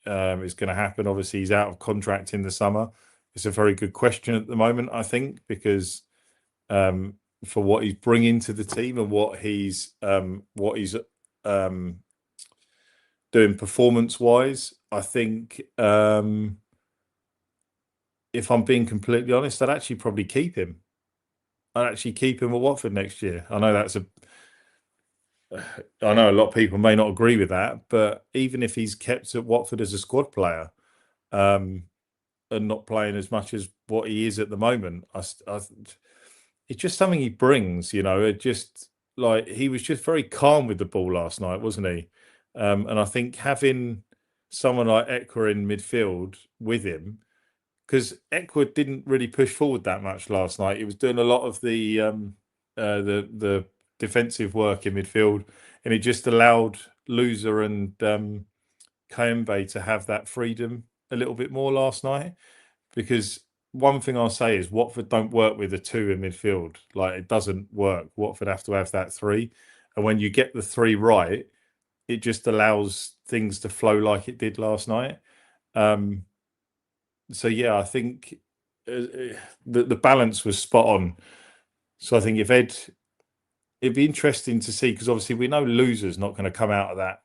is going to happen? Obviously, he's out of contract in the summer. It's a very good question at the moment, I think, because for what he's bringing to the team and what he's doing performance-wise, I think if I'm being completely honest, I'd actually probably keep him. I'd actually keep him at Watford next year. I know a lot of people may not agree with that, but even if he's kept at Watford as a squad player, and not playing as much as what he is at the moment, it's just something he brings, It just like he was just very calm with the ball last night, wasn't he? And I think having someone like Ekwah in midfield with him, because Ekwah didn't really push forward that much last night. He was doing a lot of the defensive work in midfield, and it just allowed Loser and Kayembe to have that freedom a little bit more last night. Because one thing I'll say is Watford don't work with a 2 in midfield. Like, it doesn't work. Watford have to have that 3. And when you get the 3 right, it just allows things to flow like it did last night. So, yeah, I think the balance was spot on. So I think it'd be interesting to see, because obviously we know Loser's not going to come out of that.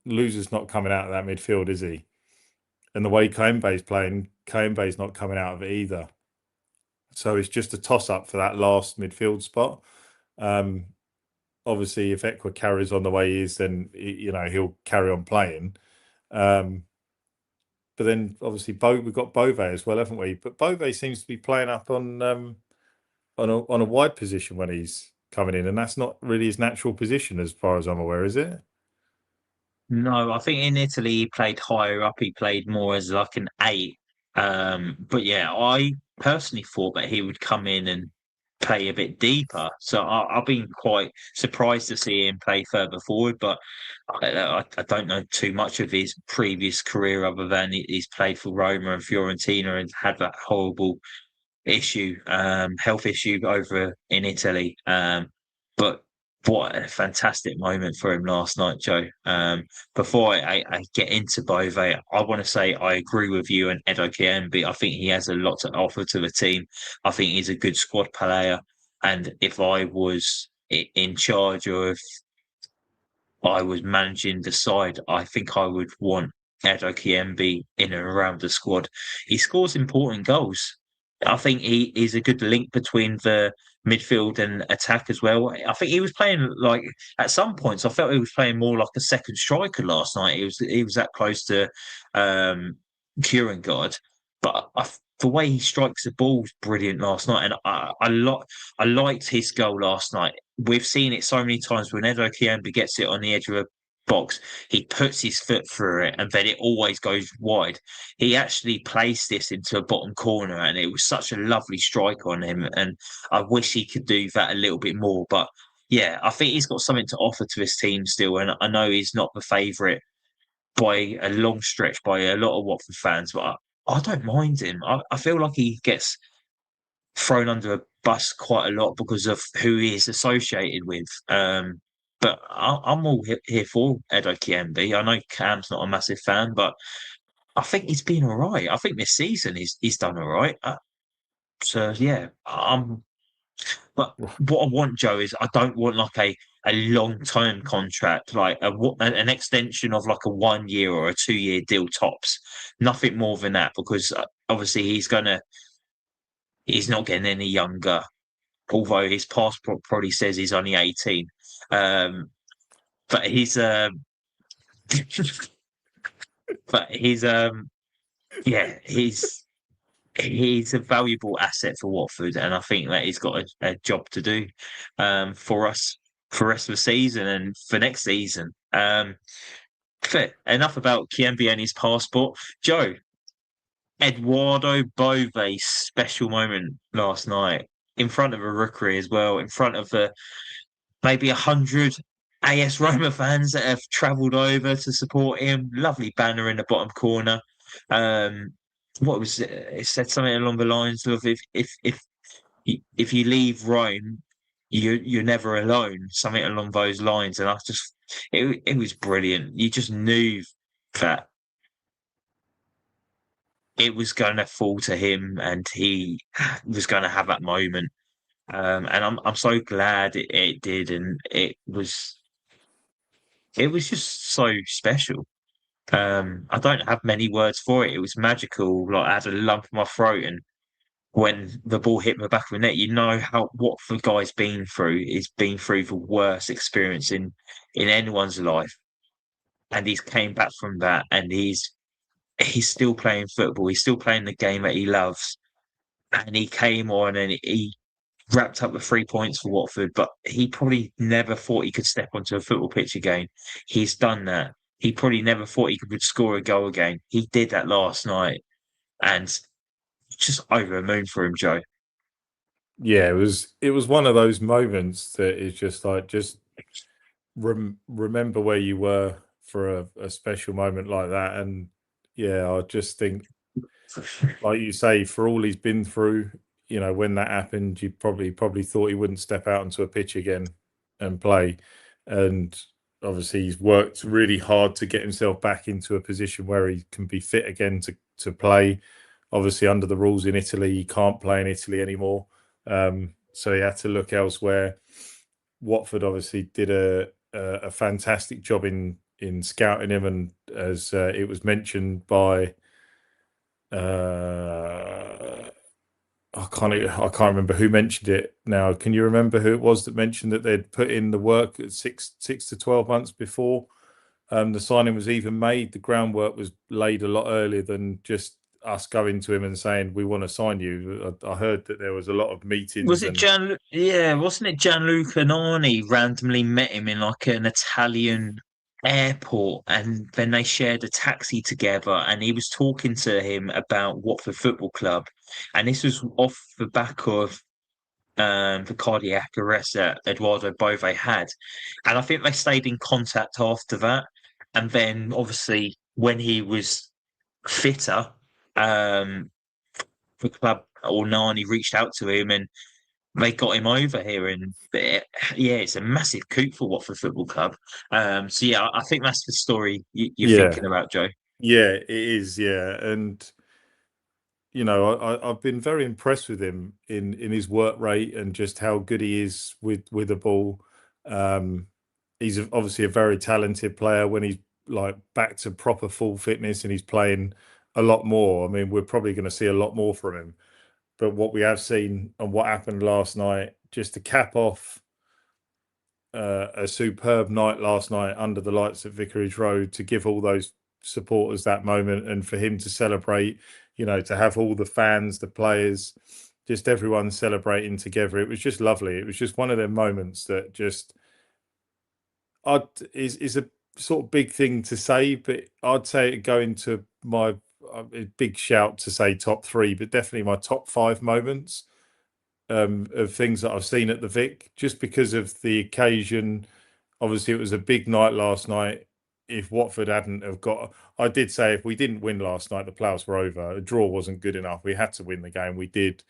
Loser's not coming out of that midfield, is he? And the way Kayembe's playing, Kayembe's not coming out of it either. So it's just a toss-up for that last midfield spot. Obviously, if Ekwah carries on the way he is, then he'll carry on playing. But then obviously we've got Bove as well, haven't we? But Bove seems to be playing up on a wide position when he's coming in, and that's not really his natural position as far as I'm aware, is it? No, I think in Italy he played higher up. He played more as like an 8. But yeah, I personally thought that he would come in and play a bit deeper. So I've been quite surprised to see him play further forward. But I don't know too much of his previous career other than he's played for Roma and Fiorentina and had that horrible health issue over in Italy. But what a fantastic moment for him last night, Joe. Before I get into Bove, I want to say I agree with you and Edo Kayembe. I think he has a lot to offer to the team. I think he's a good squad player. And if I was in charge, or if I was managing the side, I think I would want Edo Kayembe in and around the squad. He scores important goals. I think he is a good link between the midfield and attack as well. I think he was playing like at some points. I felt he was playing more like a second striker last night. He was that close to Kjerrumgaard, but the way he strikes the ball was brilliant last night, and I liked his goal last night. We've seen it so many times when Edo Kayembe gets it on the edge of a box, he puts his foot through it, and then it always goes wide. He actually placed this into a bottom corner, and it was such a lovely strike on him. And I wish he could do that a little bit more. But yeah, I think he's got something to offer to his team still, and I know he's not the favourite by a long stretch by a lot of Watford fans, but I don't mind him. I feel like he gets thrown under a bus quite a lot because of who he is associated with. But I'm all here for Edo Kayembe. I know Cam's not a massive fan, but I think he's been all right. I think this season he's done all right. So yeah, but what I want, Joe, is I don't want like a long term contract, like an extension of like a 1 year or a 2 year deal tops. Nothing more than that, because obviously he's not getting any younger. Although his passport probably says he's only 18, but but yeah, he's a valuable asset for Watford, and I think that he's got a job to do for us for the rest of the season and for next season. But enough about Kayembe and his passport. Joe, Edoardo Bove's special moment last night in front of a rookery as well, in front of maybe 100 AS Roma fans that have travelled over to support him. Lovely banner in the bottom corner. What was it? It said something along the lines of if you leave Rome, you're never alone, something along those lines. And it was brilliant. You just knew that it was going to fall to him, and he was going to have that moment. And I'm so glad it did, and it was just so special. I don't have many words for it. It was magical. Like I had a lump in my throat, and when the ball hit the back of the net, you know how what the guy's been through. He's been through the worst experience in anyone's life, and he's came back from that, and he's still playing football. He's still playing the game that he loves, and he came on and he wrapped up the 3 points for Watford. But he probably never thought he could step onto a football pitch again. He's done that. He probably never thought he could score a goal again. He did that last night, and just over the moon for him, Joe. Yeah, it was one of those moments that is just like remember where you were for a special moment like that. And yeah, I just think, like you say, for all he's been through, when that happened, you probably thought he wouldn't step out onto a pitch again and play. And obviously he's worked really hard to get himself back into a position where he can be fit again to play. Obviously, under the rules in Italy, he can't play in Italy anymore. So he had to look elsewhere. Watford obviously did a fantastic job in scouting him, and as it was mentioned by I can't remember who mentioned it now. Can you remember who it was that mentioned that they'd put in the work at 6 to 12 months before the signing was even made? The groundwork was laid a lot earlier than just us going to him and saying we want to sign you. I heard that there was a lot of meetings Was it and Yeah, wasn't it Gianluca Nani randomly met him in like an Italian airport, and then they shared a taxi together, and he was talking to him about Watford Football Club, and this was off the back of the cardiac arrest that Edoardo Bove had, and I think they stayed in contact after that, and then obviously when he was fitter, the club or Nani reached out to him and they got him over here, and yeah, it's a massive coup for Watford Football Club. So yeah, I think that's the story you're yeah, thinking about, Joe. yeah, it is, yeah. And I've been very impressed with him in his work rate and just how good he is with the ball. Um, he's obviously a very talented player when he's like back to proper full fitness and he's playing a lot more. I mean, we're probably going to see a lot more from him. But what we have seen and what happened last night, just to cap off a superb night last night under the lights at Vicarage Road, to give all those supporters that moment and for him to celebrate, to have all the fans, the players, just everyone celebrating together. It was just lovely. It was just one of them moments that just is a sort of big thing to say, but I'd say it go into my a big shout to say top three, but definitely my top five moments of things that I've seen at the Vic, just because of the occasion. Obviously, it was a big night last night. If Watford hadn't have got, I did say if we didn't win last night, the playoffs were over. A draw wasn't good enough. We had to win the game. We did.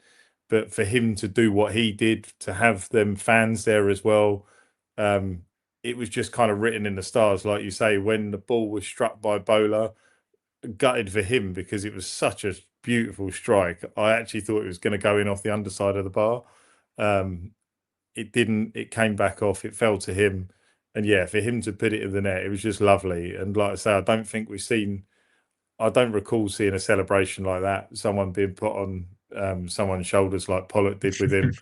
But for him to do what he did, to have them fans there as well, it was just kind of written in the stars. Like you say, when the ball was struck by Bola, gutted for him because it was such a beautiful strike. I actually thought it was going to go in off the underside of the bar. It didn't. It came back off. It fell to him. And yeah, for him to put it in the net, it was just lovely. And like I say, I don't recall seeing a celebration like that. Someone being put on someone's shoulders like Pollock did with him.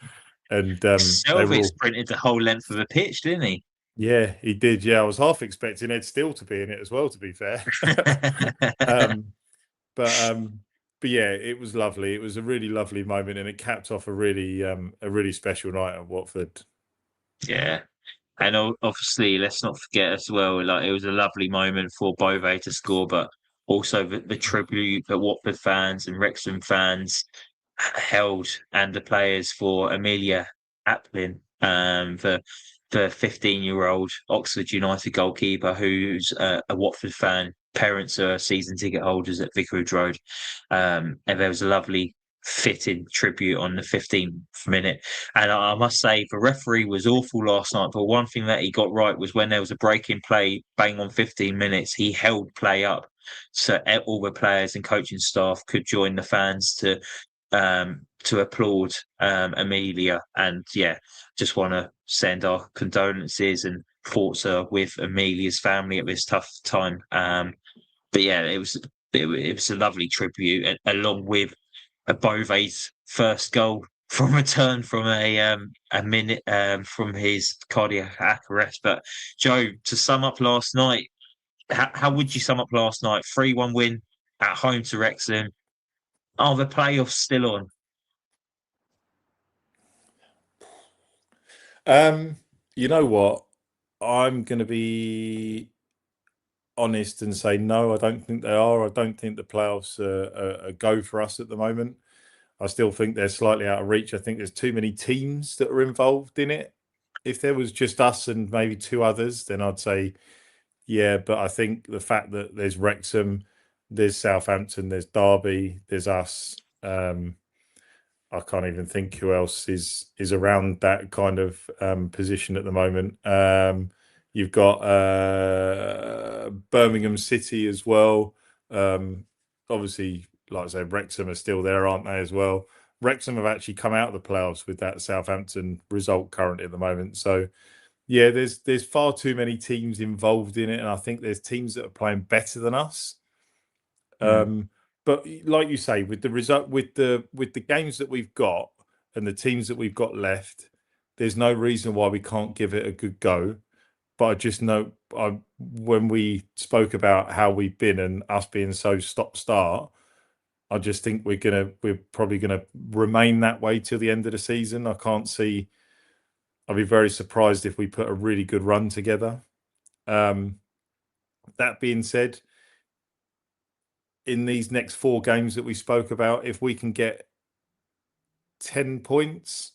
And they were Selvig all, sprinted the whole length of the pitch, didn't he? yeah, he did. Yeah, I was half expecting Ed Steele to be in it as well, to be fair. um, but um, but yeah, it was lovely. It was a really lovely moment, and it capped off a really special night at Watford. Yeah. And obviously, let's not forget as well, like it was a lovely moment for Bove to score, but also the tribute that Watford fans and Wrexham fans held, and the players for Amelia Applin, the 15-year-old Oxford United goalkeeper who's a Watford fan. Parents are season ticket holders at Vicarage Road, and there was a lovely fitting tribute on the 15th minute. And I must say, the referee was awful last night. But one thing that he got right was when there was a break in play, bang on 15 minutes, he held play up so all the players and coaching staff could join the fans to applaud Amelia. And yeah, just want to send our condolences and thoughts are with Amelia's family at this tough time. But yeah, it was a lovely tribute, along with Bove's first goal from return from a minute from his cardiac arrest. But Joe, to sum up last night, how would you sum up last night? 3-1 win at home to Wrexham. Are the playoffs still on? You know what? I'm going to be honest and say no. I don't think they are. I don't think the playoffs are a go for us at the moment. I still think they're slightly out of reach. I think there's too many teams that are involved in it. If there was just us and maybe two others, then I'd say yeah. But I think the fact that there's Wrexham, there's Southampton, there's Derby, there's us. I can't even think who else is around that kind of position at the moment. You've got Birmingham City as well. Obviously, like I said, Wrexham are still there, aren't they, as well? Wrexham have actually come out of the playoffs with that Southampton result currently at the moment. So, yeah, there's far too many teams involved in it, and I think there's teams that are playing better than us. But like you say, with the result, with the games that we've got and the teams that we've got left, there's no reason why we can't give it a good go. But I just know when we spoke about how we've been and us being so stop-start, I just think we're probably gonna remain that way till the end of the season. I can't see. I'll be very surprised if we put a really good run together. That being said, in these next 4 games that we spoke about, if we can get 10 points,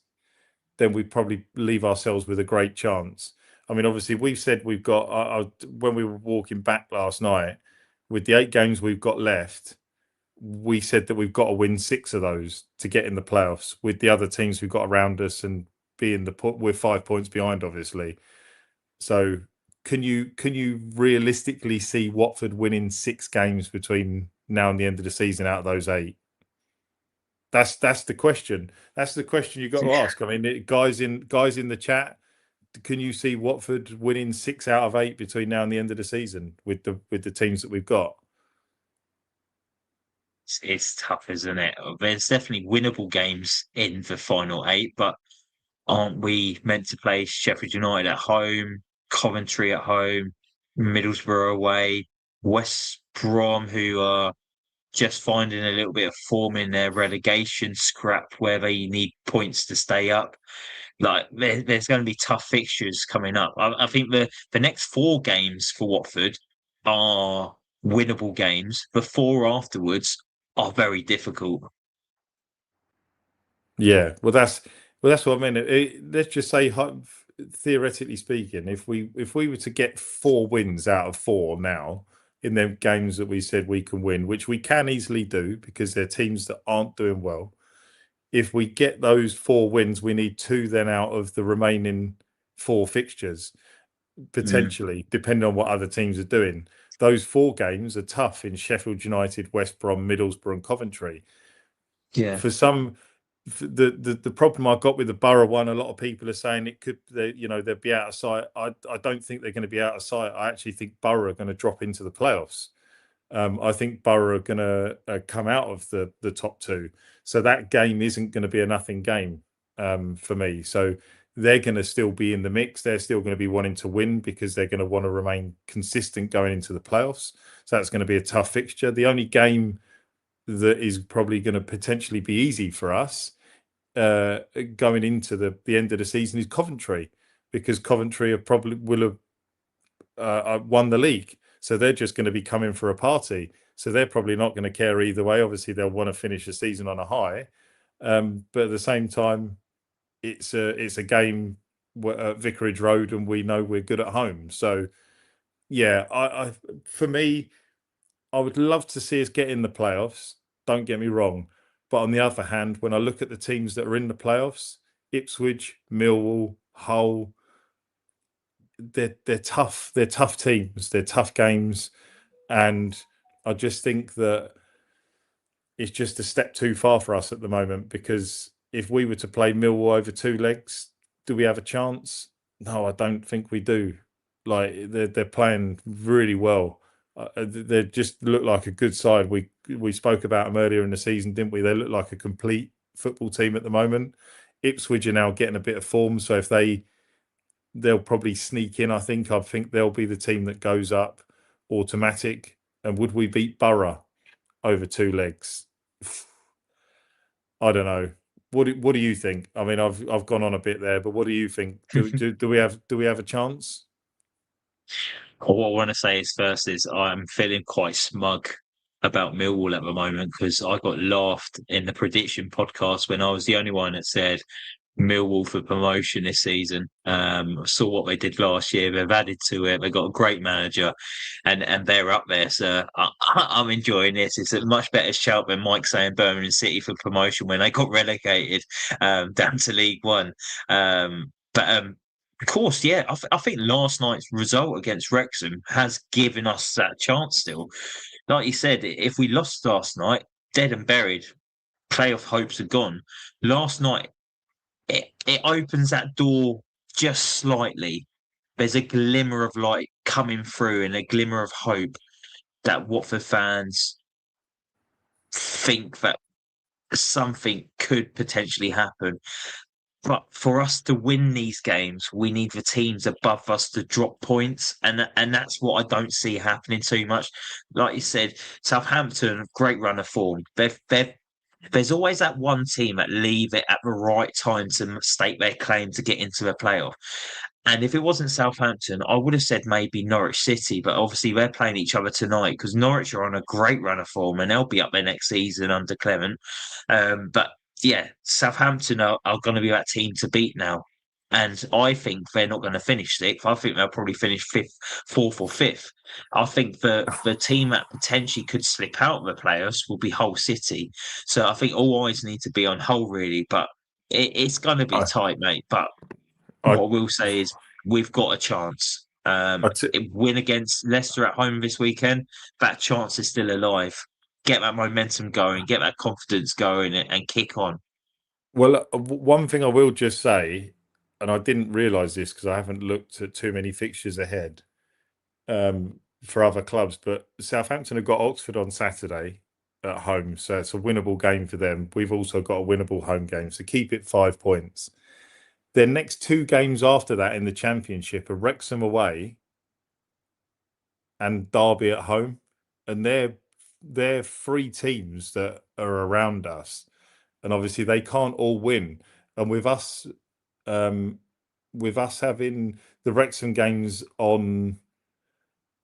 then we probably leave ourselves with a great chance. I mean, obviously, we've said we've got, when we were walking back last night, with the 8 games we've got left, we said that we've got to win 6 of those to get in the playoffs with the other teams we've got around us and being we're 5 points behind, obviously. So can you realistically see Watford winning 6 games between now and the end of the season out of those 8? That's the question. That's the question you've got to ask. I mean, guys in the chat, can you see Watford winning 6 out of 8 between now and the end of the season with the teams that we've got? It's tough, isn't it? There's definitely winnable games in the final 8, but aren't we meant to play Sheffield United at home, Coventry at home, Middlesbrough away, West Brom, who are just finding a little bit of form in their relegation scrap where they need points to stay up? Like there's going to be tough fixtures coming up. I think the next 4 games for Watford are winnable games. The 4 afterwards are very difficult. Yeah, well, that's what I mean. Let's just say, theoretically speaking, if we were to get 4 wins out of 4 now in the games that we said we can win, which we can easily do because they're teams that aren't doing well. If we get those 4 wins, we need 2 then out of the remaining 4 fixtures, potentially, depending on what other teams are doing. Those 4 games are tough in Sheffield United, West Brom, Middlesbrough, and Coventry. Yeah. For some, the problem I got with the Borough one, a lot of people are saying they'll be out of sight. I don't think they're going to be out of sight. I actually think Borough are going to drop into the playoffs. I think Borough are going to come out of the top 2. So that game isn't going to be a nothing game for me. So they're going to still be in the mix. They're still going to be wanting to win because they're going to want to remain consistent going into the playoffs. So that's going to be a tough fixture. The only game that is probably going to potentially be easy for us going into the end of the season is Coventry, because Coventry will have won the league. So they're just going to be coming for a party. So they're probably not going to care either way. Obviously, they'll want to finish the season on a high. But at the same time, it's a game at Vicarage Road, and we know we're good at home. So, yeah, for me, I would love to see us get in the playoffs. Don't get me wrong. But on the other hand, when I look at the teams that are in the playoffs, Ipswich, Millwall, Hull, they're tough. They're tough teams. They're tough games, and I just think that it's just a step too far for us at the moment. Because if we were to play Millwall over 2 legs, do we have a chance? No, I don't think we do. Like they're playing really well. They just look like a good side. We spoke about them earlier in the season, didn't we? They look like a complete football team at the moment. Ipswich are now getting a bit of form, so if they'll probably sneak in. I think they'll be the team that goes up automatic. And would we beat Borough over 2 legs? I don't know. What do you think? I mean, I've gone on a bit there, but what do you think? Do we have a chance? What I want to say is first is I'm feeling quite smug about Millwall at the moment because I got laughed in the prediction podcast when I was the only one that said Millwall for promotion this season. I saw what they did last year. They've added to it. They've got a great manager, and they're up there. So I'm enjoying this. It's a much better shout than Mike saying Birmingham City for promotion when they got relegated down to League One. But of course, yeah, I think last night's result against Wrexham has given us that chance still. Like you said, if we lost last night, dead and buried, playoff hopes are gone. Last night, it opens that door just slightly. There's a glimmer of light coming through and a glimmer of hope that Watford fans think that something could potentially happen. But for us to win these games, we need the teams above us to drop points, and that's what I don't see happening too much. Like you said, Southampton, great run of form. There's always that one team that leave it at the right time to stake their claim to get into the playoff. And if it wasn't Southampton, I would have said maybe Norwich City, but obviously they're playing each other tonight because Norwich are on a great run of form and they'll be up there next season under Clement. But yeah, Southampton are going to be that team to beat now. And I think they're not going to finish sixth. I think they'll probably finish fifth, fourth, or fifth. I think the team that potentially could slip out of the playoffs will be Hull City. So I think all eyes need to be on Hull, really. But it's going to be I, tight, mate. But I, what I will say is we've got a chance. I t- Win against Leicester at home this weekend, that chance is still alive. Get that momentum going, get that confidence going, and kick on. well, one thing I will just say, and I didn't realise this because I haven't looked at too many fixtures ahead for other clubs, but Southampton have got Oxford on Saturday at home, so it's a winnable game for them. We've also got a winnable home game, so keep it 5 points. Their next 2 games after that in the Championship are Wrexham away and Derby at home, and they're 3 teams that are around us, and obviously they can't all win. And with us having the Wrexham games on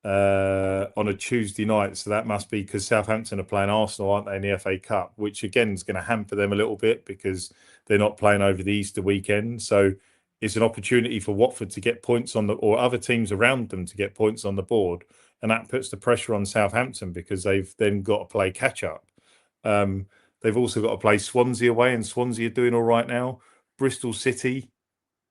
a Tuesday night, so that must be because Southampton are playing Arsenal, aren't they, in the FA Cup, which again is going to hamper them a little bit because they're not playing over the Easter weekend. So it's an opportunity for Watford to get points or other teams around them to get points on the board, and that puts the pressure on Southampton because they've then got to play catch up. They've also got to play Swansea away, and Swansea are doing all right now. Bristol City,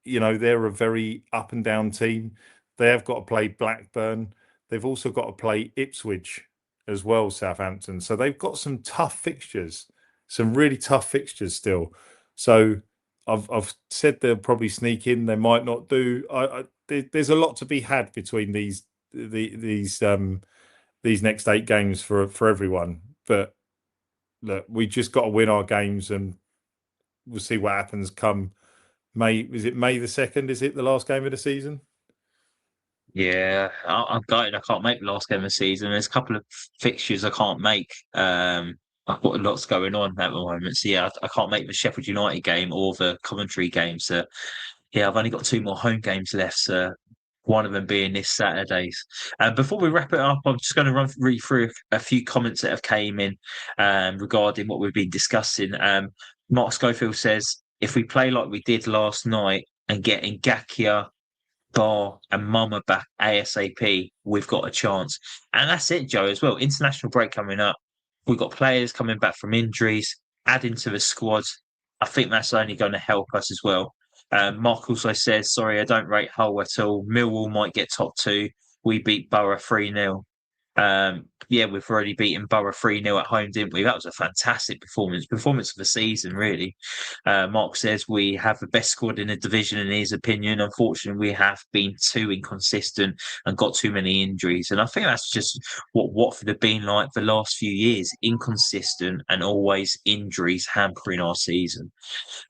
they're a very up and down team. They have got to play Blackburn. They've also got to play Ipswich as well, Southampton. So they've got some tough fixtures, some really tough fixtures still. So I've said they'll probably sneak in. They might not do. There's a lot to be had between these next 8 games for everyone. But look, we just got to win our games, and we'll see what happens come May. Is it May the 2nd? Is it the last game of the season? Yeah, I'm gutted I can't make the last game of the season. There's a couple of fixtures I can't make. I've got lots going on at the moment. So yeah, I can't make the Sheffield United game or the Coventry game. So yeah, I've only got 2 more home games left. So one of them being this Saturday's. Before we wrap it up, I'm just going to read through a few comments that have came in regarding what we've been discussing. Mark Schofield says, if we play like we did last night and get Ngakia, Bar and Mama back ASAP, we've got a chance. And that's it, Joe, as well. International break coming up. We've got players coming back from injuries. adding to the squad, I think that's only going to help us as well. Mark also says, sorry, I don't rate Hull at all. Millwall might get top two. We beat Borough 3-0. Yeah, we've already beaten Borough 3-0 at home, didn't we? That was a fantastic performance of the season, really. Mark says we have the best squad in the division in his opinion. Unfortunately, we have been too inconsistent and got too many injuries. And I think that's just what Watford have been like the last few years, inconsistent and always injuries hampering our season.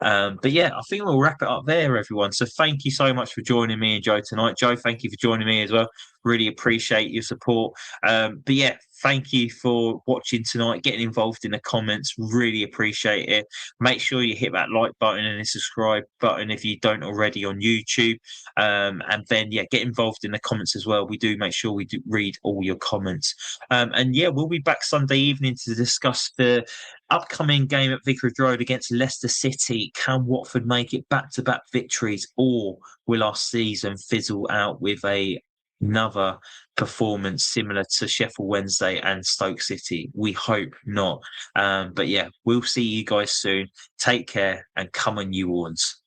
But yeah, I think we'll wrap it up there, everyone. So thank you so much for joining me and Joe tonight. Joe, thank you for joining me as well. Really appreciate your support. But yeah, thank you for watching tonight, getting involved in the comments. Really appreciate it. Make sure you hit that like button and the subscribe button if you don't already on YouTube. And then, yeah, get involved in the comments as well. We do make sure we do read all your comments. And yeah, we'll be back Sunday evening to discuss the upcoming game at Vicarage Road against Leicester City. Can Watford make it back-to-back victories, or will our season fizzle out with another performance similar to Sheffield Wednesday and Stoke City? We hope not. But yeah, we'll see you guys soon. Take care and come on, you Horns.